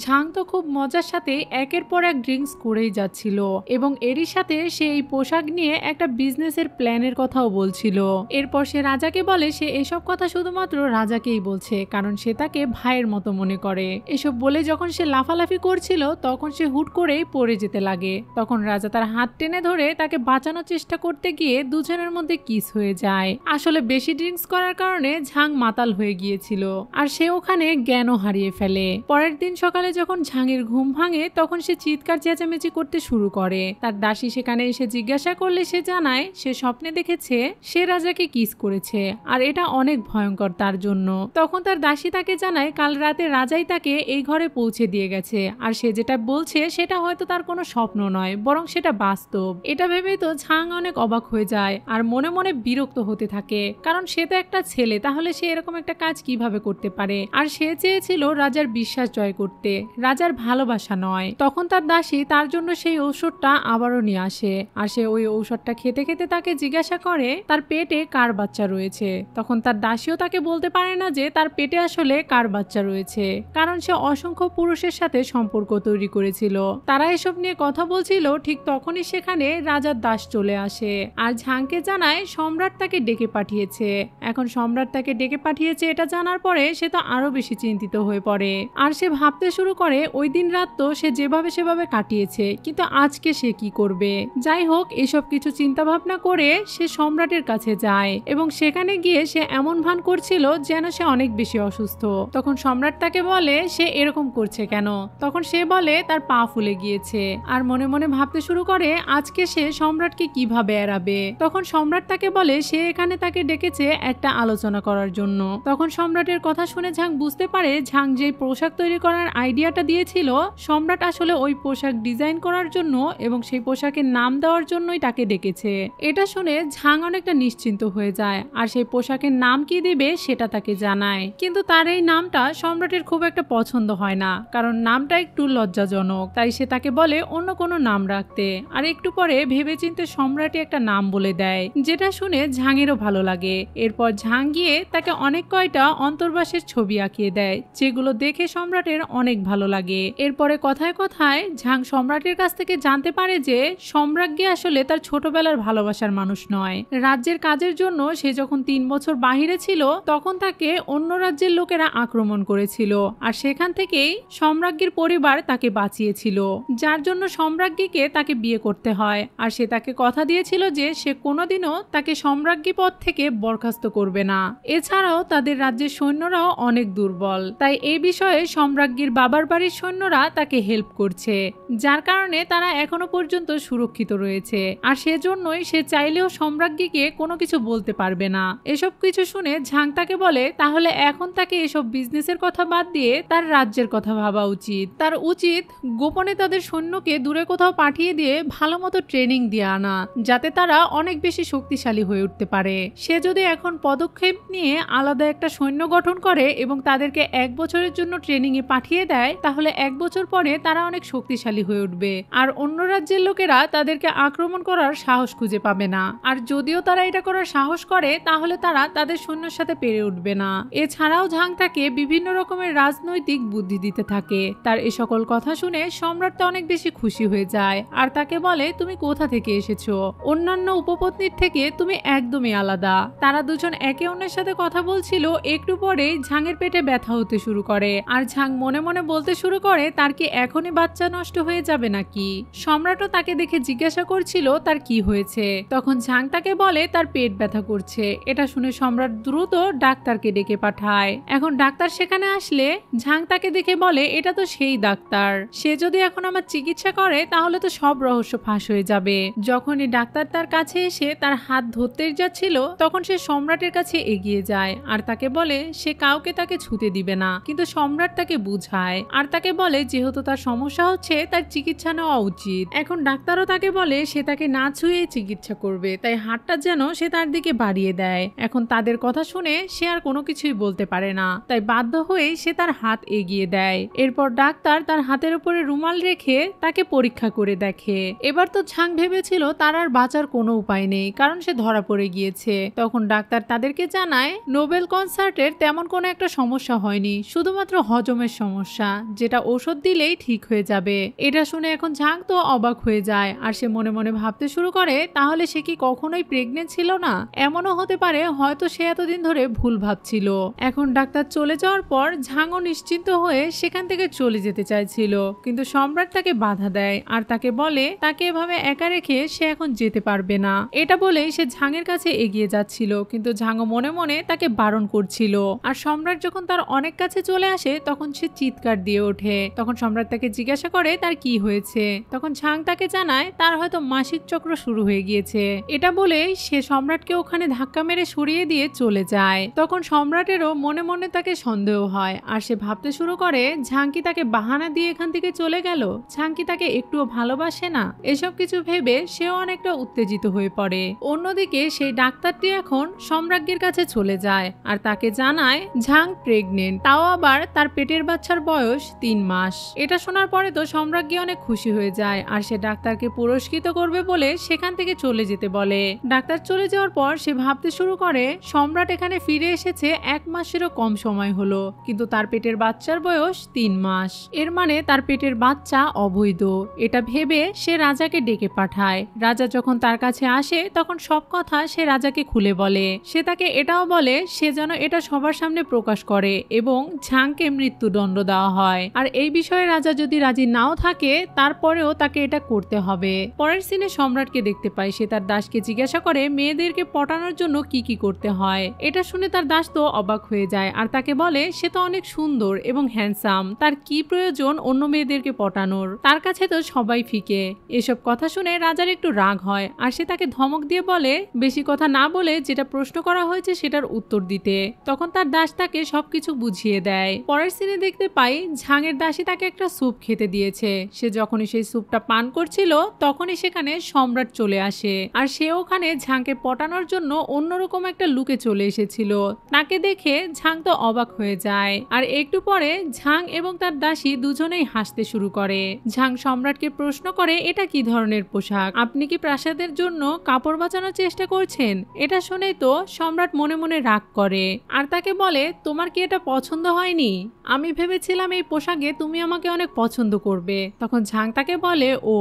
ঝাং তো খুব মজার সাথে একের পর এক ড্রিঙ্কস করেই যাচ্ছিল এবং এরই সাথে সে এই পোশাক নিয়ে একটা বিজনেসের প্ল্যানের কথাও বলছিল। এরপর সে রাজাকে বলে সে এসব কথা শুধুমাত্র রাজাকেই বলছে, কারণ সে তাকে ভাইয়ের মতো মনে করে। এসব বলে যখন সে লাফালাফি করছিল তখন সে হুট করেই পড়ে যেতে লাগে। তখন রাজা তার হাত টেনে ধরে তাকে বাঁচানোর চেষ্টা করতে গিয়ে দুজনের মধ্যে কিস হয়ে যায়। আসলে বেশি ড্রিঙ্কস করার কারণে ঝাং মাতাল হয়ে গিয়েছিল আর সে ওখানে জ্ঞানও হারিয়ে ফেলে। পরের দিন সকালে যখন ঝাঙের ঘুম ভাঙে তখন সে চিৎকার চেঁচামেচি করতে শুরু করে। তার দাসী সেখানে এসে জিজ্ঞাসা করলে সে জানায় সে স্বপ্নে দেখেছে সে রাজাকে কিস করেছে আর এটা অনেক ভয়ঙ্কর তার জন্য। তখন তার দাসী তাকে জানায় কাল রাতে রাজাই তাকে এই ঘরে পৌঁছে দিয়ে গেছে আর সে যেটা বলছে সেটা হয়তো তার কোনো স্বপ্ন নয়, বরং সেটা বাস্তব। এটা ভেবে তো ঝাং অনেক অবাক হয়ে যায় আর মনে মনে বিরক্ত হতে থাকে, কারণ সে তো একটা ছেলে, তাহলে সে এরকম একটা কাজ কিভাবে করতে পারে? আর সে চেয়েছিল রাজার বিশ্বাস জয় করতে, রাজার ভালোবাসা নয়। তখন তার দাসী তার জন্য সেই ঔষধটা আবারও নিয়ে আসে আর সে ওই ঔষধটা খেতে খেতে তাকে জিজ্ঞাসা করে তার পেটে কার বাচ্চা রয়েছে। তখন তার দাসীও তাকে বলতে পারে না যে তার পেটে আসলে কার বাচ্চা রয়েছে, কারণ সে অসংখ্য পুরুষের সাথে সম্পর্ক তৈরি করেছিল। তারা এসব নিয়ে কথা বলছিল, ঠিক তখনই সেখানে রাজার দাস চলে আসে আর ঝাংকে জানায় সম্রাট তাকে ডেকে পাঠিয়েছে। এখন সম্রাট তাকে ডেকে পাঠিয়েছে এটা জানার পরে সে তো আরো বেশি চিন্তিত হয়ে পড়ে আর সে ভাবতে শুরু করে ওই দিন রাত তো সে যেভাবে সেভাবে কাটিয়েছে, কিন্তু আজকে সে কি করবে? যাই হোক, এসব কিছু চিন্তা ভাবনা করে সে সম্রাটের কাছে যায় এবং সেখানে গিয়ে সে এমন ভান করছিল যেন সে অনেক বেশি অসুস্থ। তখন সম্রাট তাকে বলে সে এরকম করছে কেন? তখন সে বলে তার পা ফুলে গিয়েছে আর মনে মনে ভাবতে শুরু করে আজকে সে সম্রাটকে কিভাবে এড়াবে। তখন সম্রাট তাকে বলে সে এখানে তাকে ডেকেছে একটা আলোচনা করার জন্য। তখন সম্রাটের কথা শুনে ঝাং বুঝতে পারে ঝাং যে পোশাক তৈরি করার আইডিয়াটা দিয়েছিল সম্রাট আসলে ওই পোশাক ডিজাইন করার জন্য এবং সেই পোশাকের নাম দেওয়ার জন্যই তাকে ডেকেছে। এটা শুনে ঝাং অনেকটা নিশ্চিন্ত হয়ে যায় আর সেই পোশাকের নাম কি দিবে সেটা তাকে জানায়, কিন্তু তার এই নামটা সম্রাটের খুব একটা পছন্দ হয় না, কারণ নামটা একটু লজ্জাজনক। তাই সে তাকে বলে অন্য কোনো নাম রাখতে, আর একটু পরে ভেবেচিন্তে সম্রাটই একটা নাম বলে দেয়, যেটা শুনে ঝাঙেরও ভালো লাগে। এরপর ঝাং গিয়ে তাকে অনেক কয়টা অন্তর্বাসের ছবি আঁকিয়ে দেয়, যেগুলো দেখে সম্রাটের অনেক ভালো লাগে। এরপরে কথায় কথায় ঝাং সম্রাটের কাছ থেকে জানতে পারে যে সম্রাজ্ঞী আসলে তার ছোটবেলার ভালোবাসার মানুষ নয়। রাজ্যের কাজের জন্য সে যখন 3 বছর বাহিরে ছিল তখন তাকে অন্য রাজ্যের লোকেরা আক্রমণ করেছিল আর সেখান থেকেই সম্রাজ্ঞীর পরিবার তাকে বাঁচিয়েছিল, যার জন্য সম্রাজ্ঞীকে তাকে বিয়ে করতে হয়। আর সে তাকে কথা দিয়েছিল যে সে কোনোদিনও তাকে সম্রাজ্ঞী পদ থেকে বরখাস্ত করবে না। এছাড়াও তাদের রাজ্যের সৈন্যরাও অনেক দুর্বল, তাই এই বিষয়ে সম্রাজ্ঞীর বাবার বাড়ির সৈন্যরা তাকে হেল্প করছে, যার কারণে তারা এখনো পর্যন্ত সুরক্ষিত রয়েছে। আর সেজন্যই সে চাইলেও সম্রাজ্ঞীকে কোনো কিছু বলতে পারবে না। এসব কিছু শুনে ঝাং তাকে বলে তাহলে এখন তাকে এসব বিজনেসের কথা বাদ দিয়ে তার রাজ্যের কথা ভাবা উচিত। তার উচিত গোপনে তাদের সৈন্যকে দূরে কোথাও পাঠিয়ে দিয়ে ভালো মতো ট্রেনিং দিয়ে আনা, যাতে তারা অনেক বেশি শক্তিশালী হয়ে উঠতে পারে। সে যদি এখন পদক্ষেপ নিয়ে আলাদা একটা সৈন্য গঠন করে এবং তাদেরকে 1 বছরের জন্য ট্রেনিং এ পাঠিয়ে দেয়, তাহলে 1 বছর পরে তারা অনেক শক্তিশালী হয়ে উঠবে আর অন্য রাজ্যের লোকেরা তাদেরকে আক্রমণ করার সাহস খুঁজে পাবে না। আর যদিও তারা এটা করার সাহস করে, তাহলে তারা তাদের সৈন্যের সাথে পেরে উঠবে না। এছাড়াও ঝাং তাকে বিভিন্ন রকমের রাজনৈতিক বুদ্ধি দিতে থাকে। তার এ সকল কথা শুনে সম্রাট অনেক বেশি খুশি হয়ে যায় আর তাকে বলে তুমি কোথা থেকে এসেছো? অন্যান্য উপপত্নীর থেকে তুমি একদমই আলাদা। তারা দুজন একে অন্যের সাথে কথা বলছিল, একটু পরে ঝাংয়ের পেটে ব্যথা হতে শুরু করে আর ঝাং মনে মনে বলতে শুরু করে তার কি এখনই বাচ্চা নষ্ট হয়ে যাবে নাকি। সম্রাটও তাকে দেখে জিজ্ঞাসা করছিল তার কি হয়েছে। তখন ঝাং তাকে বলে তার পেট ব্যথা করছে। এটা শুনে সম্রাট দ্রুত ডাক্তারকে ডেকে পাঠায়। এখন ডাক্তার সেখানে আসলে ঝাং তাকে দেখে বলে এটা তো সেই ডাক্তার, সে যদি এখন আমার চিকিৎসা করে তাহলে তো সব রহস্য ফাঁস হয়ে যাবে। যখনই ডাক্তার তার কাছে এসে তার হাত ধরতে যাচ্ছিল, তখন সে সম্রাটের কাছে এগিয়ে যায় আর তাকে বলে সে কাউকে তাকে ছুতে দিবে না। কিন্তু সম্রাট তাকে বুঝায় আর তাকে বলে যেহেতু তার সমস্যা হচ্ছে তার চিকিৎসা নেওয়া উচিত। এখন ডাক্তারও তাকে বলে সে তাকে না ছুঁয়ে চিকিৎসা করবে, তাই হাতটা যেন সে তার দিকে বাড়িয়ে দেয়। এখন তাদের কথা শুনে সে আর কোনো কিছুই বলতে পারে না, তাই বাধ্য হয়ে সে তার হাত এগিয়ে দেয়। এরপর ডাক্তার তার হাতের উপরে রুমাল রেখে তাকে পরীক্ষা করে দেখে। এবার তো ঝাং ভেবেছিল তার আর বাঁচার কোনো উপায় নেই, কারণ সে ধরা পড়ে গিয়েছে। তখন ডাক্তার তাদেরকে জানায় নোবেল কনসার্টের তেমন কোনো একটা সমস্যা হয়নি, শুধুমাত্র হজমের সমস্যা, যেটা ওষুধ দিলেই ঠিক হয়ে যাবে। এটা শুনে এখন ঝাং তো অবাক হয়ে যায় আর সে মনে মনে ভাবতে শুরু করে তাহলে সে কি কখনোই প্রেগনেন্ট ছিল না? এমনও হতে পারে হয়তো সে এতদিন ধরে ভুল ভাবছিল। এখন ডাক্তার চলে যাওয়ার পর ঝাংও নিশ্চিন্ত হয়ে সেখান থেকে চলে যেতে চাইছিল, কিন্তু সম্রাট তাকে বাধা দেয় আর তাকে বলে তাকে এভাবে একা রেখে সে এখন যেতে পারবে না। এটা বলেই সে ঝাংয়ের কাছে এগিয়ে যাচ্ছিল, কিন্তু ঝাংও মনে মনে তাকে বারণ করছিল। আর সম্রাট যখন তার অনেক কাছে চলে আসে তখন সে চিৎকার দিয়ে ওঠে। তখন সম্রাট তাকে জিজ্ঞাসা করে তার কি হয়েছে। তখন ঝাং তাকে জানায় তার হয়তো মাসিক চক্র শুরু হয়ে গিয়েছে। এটা বলে সে সম্রাটকে ওখানে ধাক্কা মেরে সরিয়ে দিয়ে চলে যায়। তখন সম্রাটেরও মনে মনে তাকে সন্দেহ হয় আর সে ভাবতে শুরু করে ঝাংকি তাকে বাহানা দিয়ে এখান থেকে চলে গেল, ঝাংকি তাকে একটুও ভালোবাসে না। এসব কিছু ভেবে সেও অনেকটা উত্তেজিত হয়ে পড়ে। অন্যদিকে সেই ডাক্তারটি এখন সম্রাজ্ঞীর কাছে চলে যায় আর তাকে জানায় ঝাং প্রেগনেন্ট, তাও আবার তার পেটের বাচ্চার বয়স 3 মাস। এটা শোনার পরে তো সম্রাজ্ঞী অনেক খুশি হয়ে যায় আর সে ডাক্তারকে পুরস্কৃত করবে বলে সেখান থেকে চলে যেতে বলে। ডাক্তার চলে যাওয়ার পর সে ভাবতে শুরু করে সম্রাট এখানে ফিরে এসেছে 1 মাসেরও কম সময় হলো, কিন্তু তার পেটের বাচ্চার বয়স 3 মাস। এর মানে তার পেটের বাচ্চা অবৈধ। এটা ভেবে সে রাজাকে ডেকে পাঠায়। রাজা যখন তার কাছে আসে তখন সব কথা সে রাজাকে খুলে বলে। সে তাকে এটাও বলে সে যেন এটা সবার সামনে প্রকাশ করে এবং ঝাংকে মৃত্যুদণ্ড দেওয়া হয়। আর এই বিষয়ে রাজা যদি রাজি নাও থাকে তারপরেও তাকে এটা করতে হবে। পরের সিনে সম্রাটকে দেখতে পাই, সে তার দাসকে জিজ্ঞাসা করে মেয়েদেরকে পটানোর জন্য কি কি করতে হয়। এটা শুনে তার দাস তো অবাক হয়ে যায় আর তাকে বলে সে তো অনেক সুন্দর এবং হ্যান্ডসাম, তার কি প্রয়োজন অন্য মেয়েদেরকে পটানোর, তার কাছে তো সবাই ফিকে। এসব কথা শুনে রাজার একটু রাগ হয় আর সে তাকে ধমক দিয়ে বলে বেশি কথা না বলে যেটা প্রশ্ন করা হয়েছে সেটার উত্তর দিতে। তখন তার দাস তাকে সবকিছু বুঝিয়ে দেয়। পরের সিনে দেখতে পাই ঝাংয়ের দাসী তাকে একটা স্যুপ খেতে দিয়েছে। সে যখনই সেই স্যুপটা পান করছিল তখনই সেখানে সম্রাট চলে আসে আর সে ওখানে ঝাংকে পটানোর জন্য অন্যরকম একটা লুকে চলে এসেছিল। তাকে দেখে ঝাং তো অবাক হয়ে যায় আর একটু পরে ঝাং এবং তার দাসী দুজনেই হাসতে শুরু করে। ঝাং সম্রাটকে প্রশ্ন করে এটা কি ধরনের পোশাক, আপনি কি প্রাসাদের জন্য কাপড় বাঁচানোর চেষ্টা করছেন? এটা শুনে তো সম্রাট মনে মনে রাগ করে আর তাকে বলে তোমার কি এটা পছন্দ হয়নি? আমি ভেবেছিলাম এই পোশাকে তুমি আমাকে অনেক পছন্দ করবে। তখন ঝাং তাকে বলে ও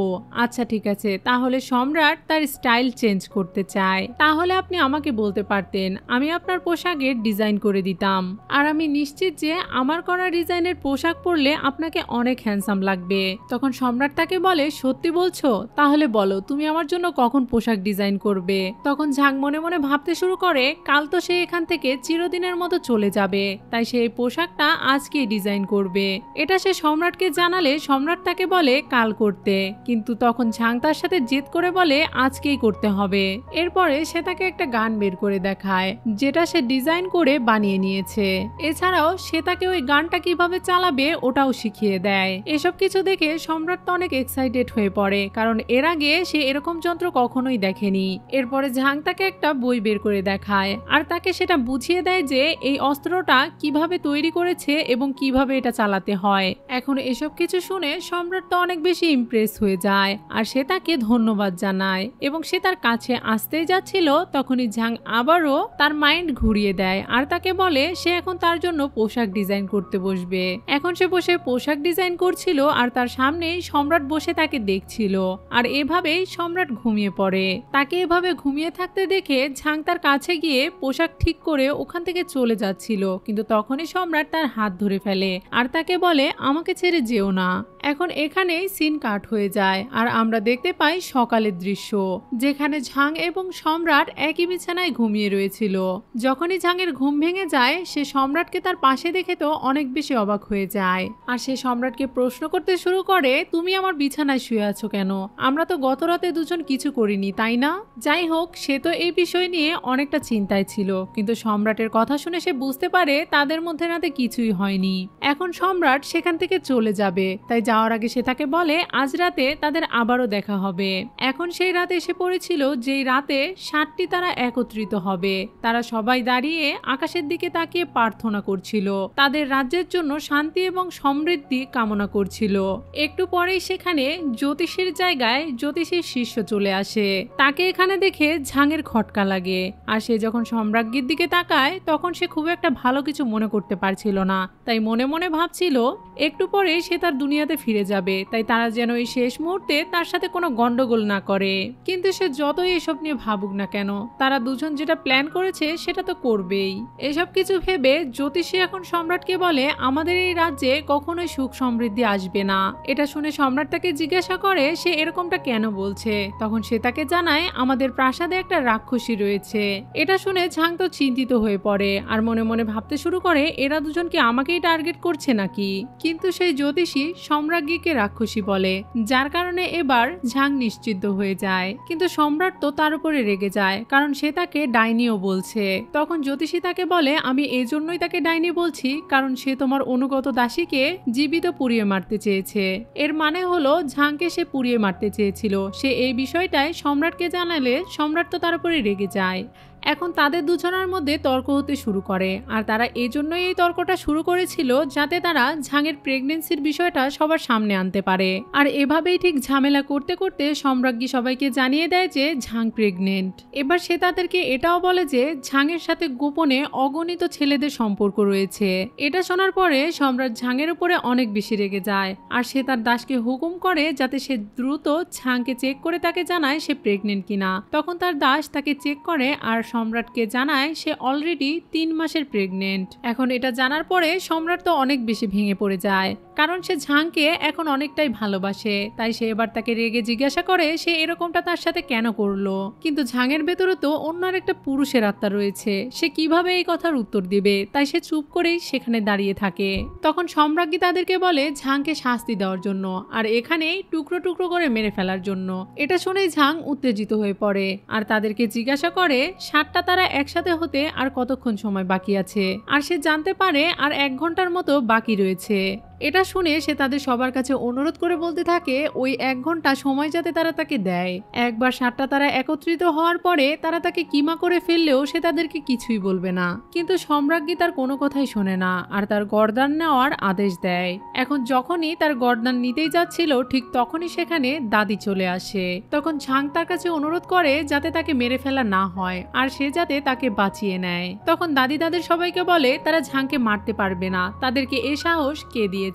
আচ্ছা ঠিক আছে, তাহলে সম্রাট তার স্টাইল চেঞ্জ করতে চায়, তাহলে আপনি আমাকে বলতে পারতেন, আমি আপনার পোশাকের ডিজাইন করে দিতাম। আর আমি নিশ্চিত যে আমার করা ডিজাইনের পোশাক পরলে আপনাকে অনেক হ্যান্ডসাম লাগবে। তখন সম্রাট তাকে বলে সত্যি বলছো? তাহলে বলো তুমি আমার জন্য কখন পোশাক ডিজাইন করবে? তখন ঝাং মনে মনে ভাবতে শুরু করে কাল তো সে এখান থেকে চিরদিনের মতো চলে যাবে, তাই সে এই পোশাকটা আজকেই ডিজাইন করবে। করবে। এটা সে সম্রাটকে জানালে সম্রাট তাকে বলে কাল করতে, কিন্তু তখন ঝাং তার সাথে জেদ করে বলে আজকেই করতে হবে। এরপরে সে তাকে একটা গান বের করে দেখায় যেটা সে ডিজাইন করে বানিয়ে নিয়েছে। এছাড়াও সে তাকে ওই গানটা কিভাবে চালাবে ওটাও শিখিয়ে দেয়। এসব কিছু দেখে সম্রাট তো অনেক এক্সাইটেড হয়ে পড়ে, কারণ এর আগে সে এরকম যন্ত্র কখনোই দেখেনি। এরপরে ঝাং তাকে একটা বই বের করে দেখায় আর তাকে সেটা বুঝিয়ে দেয় যে এই অস্ত্রটা কিভাবে তৈরি করেছে এবং কিভাবে এটা চালাতে হয়। এখন এসব কিছু শুনে সম্রাট তো অনেক বেশি ইমপ্রেস হয়ে যায় আর সে তাকে ধন্যবাদ জানায় এবং সে তার কাছে আসতেই যাচ্ছিল তখনই ঝাং আবারও তার মাইন্ড ঘুরিয়ে দেয় আর তাকে বলে সে এখন তার জন্য পোশাক ডিজাইন করতে বসবে। এখন সে বসে পোশাক ডিজাইন করছিল আর তার সামনেই সম্রাট বসে তাকে দেখছিল আর এভাবেই সম্রাট ঘুমিয়ে পড়ে। তাকে এভাবে ঘুমিয়ে থাকতে দেখে ঝাং তার কাছে গিয়ে পোশাক ঠিক করে ওখান থেকে চলে যাচ্ছিল, কিন্তু তখনই সম্রাট তার হাত ধরে ফেলে আর তাকে বলে আমাকে ছেড়ে যেও না। এখন এখানেই সিন কাট হয়ে যায় আর আমরা দেখতে পাই সকালের দৃশ্য, যেখানে ঝাং এবং সম্রাট একই বিছানায় ঘুমিয়ে রয়েছিল। যখনই ঝাংয়ের ঘুম ভেঙে যায় সে সম্রাটকে তার পাশে দেখে তো অনেক বেশি অবাক হয়ে যায় আর সে সম্রাটকে প্রশ্ন করতে শুরু করে তুমি আমার বিছানায় শুয়ে আছো কেন? আমরা তো গত রাতে দুজন কিছু করিনি, তাই না? যাই হোক, সে তো এই বিষয় নিয়ে অনেকটা চিন্তায় ছিল, কিন্তু সম্রাটের কথা শুনে সে বুঝতে পারে তাদের মধ্যে রাতে কিছুই হয়নি। এখন সম্রাট সেখান থেকে চলে যাবে, তাই যাওয়ার আগে সে তাকে বলে আজ রাতে তাদের আবারও দেখা হবে। এখন সেই রাতে এসে পড়েছিল যেই রাতে 7টি তারা একত্রিত হবে। তারা সবাই দাঁড়িয়ে আকাশের দিকে তাকিয়ে প্রার্থনা করছিল, তাদের রাজ্যের জন্য শান্তি এবং সমৃদ্ধি কামনা করছিল। একটু পরেই সেখানে জ্যোতিষীর জায়গায় জ্যোতিষীর শিষ্য চলে আসে। তাকে এখানে দেখে ঝাংয়ের খটকা লাগে আর সে যখন সম্রাজ্ঞীর দিকে তাকায় তখন সে খুব একটা ভালো কিছু মনে করতে পারছিল না, তাই মনে মনে ভাবছিল একটু পরে সে তার দুনিয়াতে ফিরে যাবে, তাই তারা যেন এই শেষ মুহূর্তে তার সাথে কোনো গন্ডগোল না করে। কিন্তু সে যতই এসব নিয়ে ভাবুক না কেন, তারা দুজন যেটা প্ল্যান করেছে সেটা তো করবেই। এসব কিছু ভেবে জ্যোতিষী এখন সম্রাটকে বলে আমাদের এই রাজ্যে কখনোই সুখ সমৃদ্ধি আসবে না। এটা শুনে সম্রাট তাকে জিজ্ঞাসা করে সে এরকমটা কেন বলছে। তখন সে তাকে জানায় আমাদের প্রাসাদে একটা রাক্ষসী রয়েছে। এটা শুনে ঝাং তো চিন্তিত হয়ে পড়ে আর মনে মনে ভাবতে শুরু করে এরা দুজন কি আমাকেই টার্গেট করছে নাকি। কিন্তু সেই জ্যোতিষী সম্রাজ্ঞীকে রাক্ষসী বলে, যার কারণে এবার ঝাং নিশ্চিন্ত হয়ে যায়। কিন্তু সম্রাট তো তার উপরে রেগে যায়, কারণ সে তাকে ডাইনিও বলছে। তখন জ্যোতিষী তাকে বলে আমি এই জন্যই তাকে ডাইনি বলছি কারণ সে তোমার অনুগত দাসীকে জীবিত পুড়িয়ে মারতে চেয়েছে। এর মানে হলো ঝাংকে সে পুড়িয়ে মারতে চেয়েছিল। সে এই বিষয়টাই সম্রাটকে জানালে সম্রাট তো তার উপরে রেগে যায়। এখন তাদের দুজনের মধ্যে তর্ক হতে শুরু করে আর তারা এজন্যই এই তর্কটা শুরু করেছিল যাতে তারা ঝাংয়ের প্রেগনেন্সির বিষয়টা সবার সামনে আনতে পারে। আর এভাবেই ঠিক ঝামেলা করতে করতে সম্রাজ্ঞী সবাইকে জানিয়ে দেয় যে ঝাং প্রেগনেন্ট। এবার সে তাদেরকে এটাও বলে যে ঝাংয়ের সাথে গোপনে অগণিত ছেলেদের সম্পর্ক রয়েছে। এটা শোনার পরে সম্রাট ঝাংয়ের উপরে অনেক বেশি রেগে যায় আর সে তার দাসকে হুকুম করে যাতে সে দ্রুত ঝাংকে চেক করে তাকে জানায় সে প্রেগনেন্ট কিনা। তখন তার দাস তাকে চেক করে আর সম্রাটকে জানায় সে অলরেডি 3 মাসের প্রেগনেন্ট। এখন এটা জানার পরে সম্রাট তো অনেক বেশি ভেঙে পড়ে যায়, কারণ সে ঝাংকে এখন অনেকটাই ভালোবাসে। তাই সে এবার তাকে রেগে জিজ্ঞাসা করে সে এরকমটা তার সাথে কেন করলো। কিন্তু ঝাংয়ের ভেতরে তো অন্য একটা পুরুষের আত্মা রয়েছে, সে কিভাবে এই কথার উত্তর দিবে। তাই সে চুপ করেই সেখানে দাঁড়িয়ে থাকে। তখন সম্রাজ্ঞী তাদেরকে বলে ঝাংকে শাস্তি দেওয়ার জন্য আর এখানেই টুকরো টুকরো করে মেরে ফেলার জন্য। এটা শুনেই ঝাং উত্তেজিত হয়ে পড়ে আর তাদেরকে জিজ্ঞাসা করে 7টা তারা একসাথে হতে আর কতক্ষণ সময় বাকি আছে। আর সে জানতে পারে আর 1 ঘন্টার মতো বাকি রয়েছে। এটা শুনে সে তাদের সবার কাছে অনুরোধ করে বলতে থাকে ওই 1 ঘন্টা সময় যাতে তারা তাকে দেয়। একবার 7টা তারা একত্রিত হওয়ার পরে তারা তাকে কিমা করে ফেললেও সে তাদেরকে কিছুই বলবে না। কিন্তু সম্রাজ্ঞী তার কোনো কথাই শোনে না আর তার গর্দান নেওয়ার আদেশ দেয়। এখন যখনই তার গর্দান নিতেই যাচ্ছিল ঠিক তখনই সেখানে দাদি চলে আসে। তখন ঝাং তার কাছে অনুরোধ করে যাতে তাকে মেরে ফেলা না হয় আর সে যাতে তাকে বাঁচিয়ে নেয়। তখন দাদি তাদের সবাইকে বলে তারা ঝাংকে মারতে পারবে না, তাদেরকে এ সাহস কে দিয়েছে।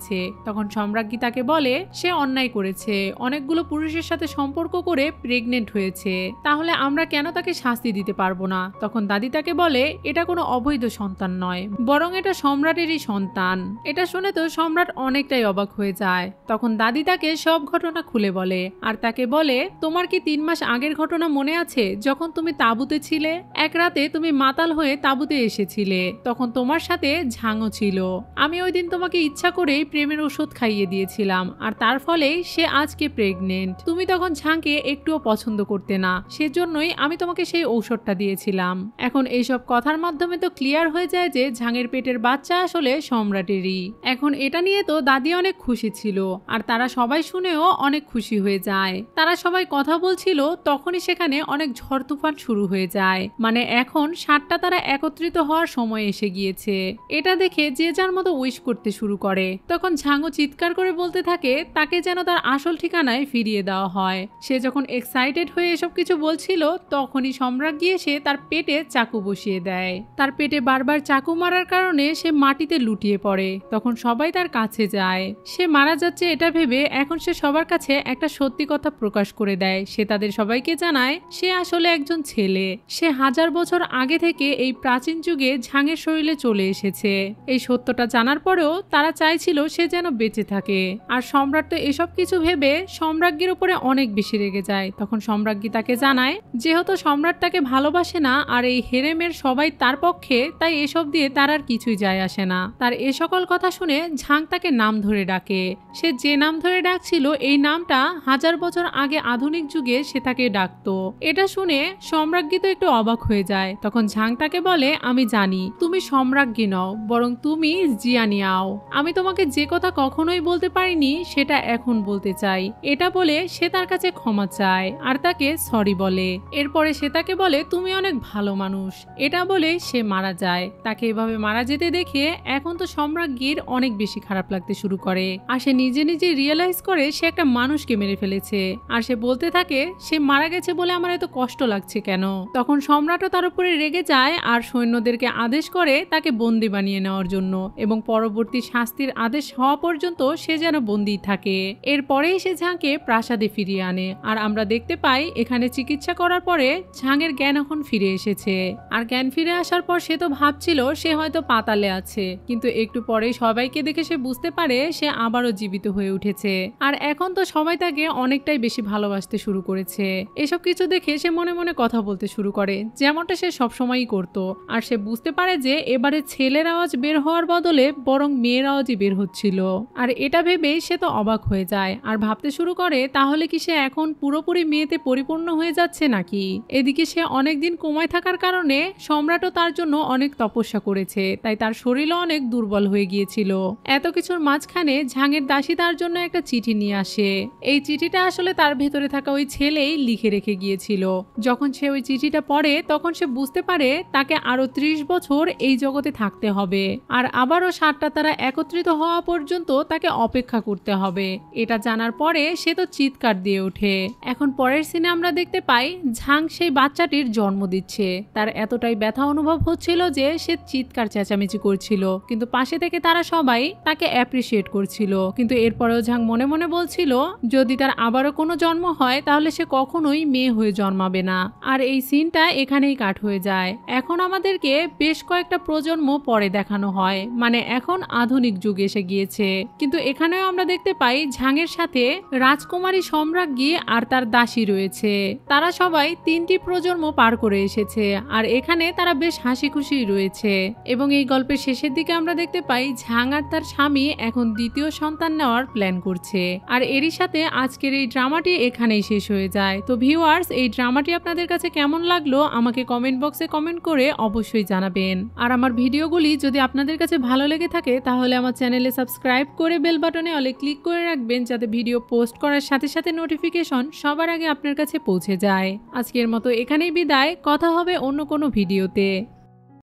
তখন সম্রাজ্ঞী তাকে বলে সে অন্যায় করেছে, অনেকগুলো পুরুষের সাথে সম্পর্ক করে প্রেগনেন্ট হয়েছে, তাহলে আমরা কেন তাকে শাস্তি দিতে পারবো না। তখন দাদি তাকে বলে এটা কোনো অবৈধ সন্তান নয়, বরং এটা সম্রাটেরই সন্তান। এটা শুনে তো সম্রাট অনেকটাই অবাক হয়ে যায়। তখন দাদি তাকে সব ঘটনা খুলে বলে আর তাকে বলে তোমার কি 3 মাস আগের ঘটনা মনে আছে যখন তুমি তাঁবুতে ছিলে? এক রাতে তুমি মাতাল হয়ে তাঁবুতে এসেছিলে, তখন তোমার সাথে ঝাংও ছিল। আমি ওই দিন তোমাকে ইচ্ছা করে তোকেই প্রেমের ওষুধ খাইয়ে দিয়েছিলাম আর তার ফলেই সে আজকে প্রেগনেন্ট। তুমি তখন ঝাংকে একটুও পছন্দ করতে না, সেজন্যই আমি তোমাকে সেই ঔষধটা দিয়েছিলাম। এখন এইসব কথার মাধ্যমে তো ক্লিয়ার হয়ে যায় যে ঝাংয়ের পেটের বাচ্চা আসলে সম্রাটেরই। এখন এটা নিয়ে তো দাদি অনেক খুশি ছিল আর তারা সবাই শুনেও অনেক খুশি হয়ে যায়। তারা সবাই কথা বলছিল, তখনই সেখানে অনেক ঝড় তুফান শুরু হয়ে যায়। মানে এখন 7টা তারা একত্রিত হওয়ার সময় এসে গিয়েছে। এটা দেখে যে যার মতো উইশ করতে শুরু করে। তখন ঝাংও চিৎকার করে বলতে থাকে তাকে যেন তার আসল ঠিকানায় ফিরিয়ে দেওয়া হয়। সে যখন এক্সাইটেড হয়ে এসব কিছু বলছিল, তখনই সম্রাট গিয়ে সে তার পেটে চাকু বসিয়ে দেয়। তার পেটে বারবার চাকু মারার কারণে সে মাটিতে লুটিয়ে পড়ে। তখন সবাই তার কাছে যায়। সে মারা যাচ্ছে এটা ভেবে এখন সে সবার কাছে একটা সত্যি কথা প্রকাশ করে দেয়। সে তাদের সবাইকে জানায় সে আসলে একজন ছেলে। সে 1000 বছর আগে থেকে এই প্রাচীন যুগে ঝাংয়ের শরীরে চলে এসেছে। এই সত্যটা জানার পরেও তারা চাইছিল সে যেন বেঁচে থাকে। আর সম্রাট তো এসব কিছু ভেবে সম্রাজ্ঞীর উপরে অনেক বেশি রেগে যায়। তখন সম্রাজ্ঞী তাকে জানায় যেহেতু সম্রাট তাকে ভালোবাসে না আর এই হেরেমের সবাই তার পক্ষে, তাই এসব দিয়ে তার আর কিছুই যায় আসে না। তার এ সকল কথা শুনে ঝাং তাকে নাম ধরে ডাকে। সে যে নাম ধরে ডাকছিল এই নামটা 1000 বছর আগে আধুনিক যুগে সে তাকে ডাকতো। এটা শুনে সম্রাজ্ঞী তো একটু অবাক হয়ে যায়। তখন ঝাং তাকে বলে আমি জানি তুমি সম্রাজ্ঞী নও, বরং তুমি জিয়ানিয়াও। আমি তোমাকে যে কথা কখনোই বলতে পারিনি সেটা এখন বলতে চাই। এটা বলে সে তার কাছে ক্ষমা চায় আর তাকে সরি বলে। এরপরে সে তাকে বলে তুমি অনেক ভালো মানুষ। এটা বলে সে মারা যায়। তাকে এভাবে মারা যেতে দেখে এখন তো সম্রাজ্ঞীর অনেক বেশি খারাপ লাগতে শুরু করে আর সে নিজে নিজে রিয়েলাইজ করে সে একটা মানুষকে মেরে ফেলেছে। আর সে বলতে থাকে সে মারা গেছে বলে আমার এত কষ্ট লাগছে কেন। তখন সম্রাটও তার উপরে রেগে যায় আর সৈন্যদেরকে আদেশ করে তাকে বন্দী বানিয়ে নেওয়ার জন্য এবং পরবর্তী শাস্তির আদেশ হওয়া পর্যন্ত সে যেন বন্দী থাকে। এরপরেই সে ঝাংকে প্রাসাদে ফিরিয়ে আনে আর আমরা দেখতে পাই এখানে চিকিৎসা করার পরে ঝাংয়ের জ্ঞান এখন ফিরে এসেছে। আর জ্ঞান ফিরে আসার পর সে তো ভাবছিল সে হয়তো পাতালে আছে, কিন্তু একটু পরেই সবাইকে দেখে সে বুঝতে পারে সে আবারও জীবিত হয়ে উঠেছে। আর এখন তো সবাই তাকে অনেকটাই বেশি ভালোবাসতে শুরু করেছে। এসব কিছু দেখে সে মনে মনে কথা বলতে শুরু করে, যেমনটা সে সবসময়ই করত। আর সে বুঝতে পারে যে এবারে ছেলের আওয়াজ বের হওয়ার বদলে বরং মেয়ের আওয়াজই বের হচ্ছিল। আর এটা ভেবে সে তো অবাক হয়ে যায় আর ভাবতে শুরু করে তাহলে কি সে এখন পুরোপুরি মেয়েতে পরিপূর্ণ হয়ে যাচ্ছে নাকি। এদিকে সে অনেকদিন কোমায় থাকার কারণে সম্রাটও তার জন্য অনেক তপস্যা করেছে, তাই তার শরীরও অনেক দুর্বল হয়ে গিয়েছিল। এত কিছুর মাঝখানে ঝাংয়ের দাসী তার জন্য একটা চিঠি নিয়ে আসে। এই চিঠিটা আসলে তার ভেতরে থাকা ওই ছেলেই লিখে রেখে গিয়েছিল। যখন সে ওই চিঠিটা পড়ে তখন সে বুঝতে পারে তাকে আরো 30 বছর এই জগতে থাকতে হবে আর আবারও 7টা তারা একত্রিত হওয়া পর্যন্ত তাকে অপেক্ষা করতে হবে। এটা জানার পরে সে তো চিৎকার দিয়ে ওঠে। এখন পরের সিনে আমরা দেখতে পাই ঝাং সেই বাচ্চাটির জন্ম দিচ্ছে। তার এতটাই ব্যথা অনুভব হচ্ছিল যে সে চিৎকার চেঁচামেচি করছিল, কিন্তু পাশে থেকে তারা সবাই তাকে অ্যাপ্রিসিয়েট করছিল। কিন্তু এরপরেও ঝাং মনে মনে বলছিল যদি তার আবারও কোনো জন্ম হয় তাহলে সে কখনোই মেয়ে হয়ে জন্মাবে না। আর এই সিনটা এখানেই কাট হয়ে যায়। এখন আমাদেরকে বেশ কয়েকটা প্রজন্ম পরে দেখানো হয়, মানে এখন আধুনিক যুগ এসে গিয়েছে। কিন্তু এখানেও আমরা দেখতে পাই ঝাংয়ের সাথে রাজকুমারী সম্রাজ্ঞী আর তার দাসী রয়েছে। তারা সবাই 3টি প্রজন্ম পার করে এসেছে আর এখানে তারা বেশ হাসি খুশি রয়েছে। এবং এই গল্পের শেষের দিকে আমরা দেখতে পাই ঝাং আর তার স্বামী এখন দ্বিতীয় সন্তান নেওয়ার প্ল্যান করছে। আর এরই সাথে আজকের এই ড্রামাটি এখানেই শেষ হয়ে যায়। তো ভিউয়ার্স, এই ড্রামাটি আপনাদের কাছে কেমন লাগলো আমাকে কমেন্ট বক্সে কমেন্ট করে অবশ্যই জানাবেন। আর আমার ভিডিওগুলি যদি আপনাদের কাছে ভালো লেগে থাকে তাহলে আমার চ্যানেলে সাবস্ক্রাইব করে বেল বাটনে অলে ক্লিক করে রাখবেন, যাতে ভিডিও পোস্ট করার সাথে সাথে নোটিফিকেশন সবার আগে আপনার কাছে পৌঁছে যায়। আজকের মতো এখানেই বিদায়, কথা হবে অন্য কোনো ভিডিওতে।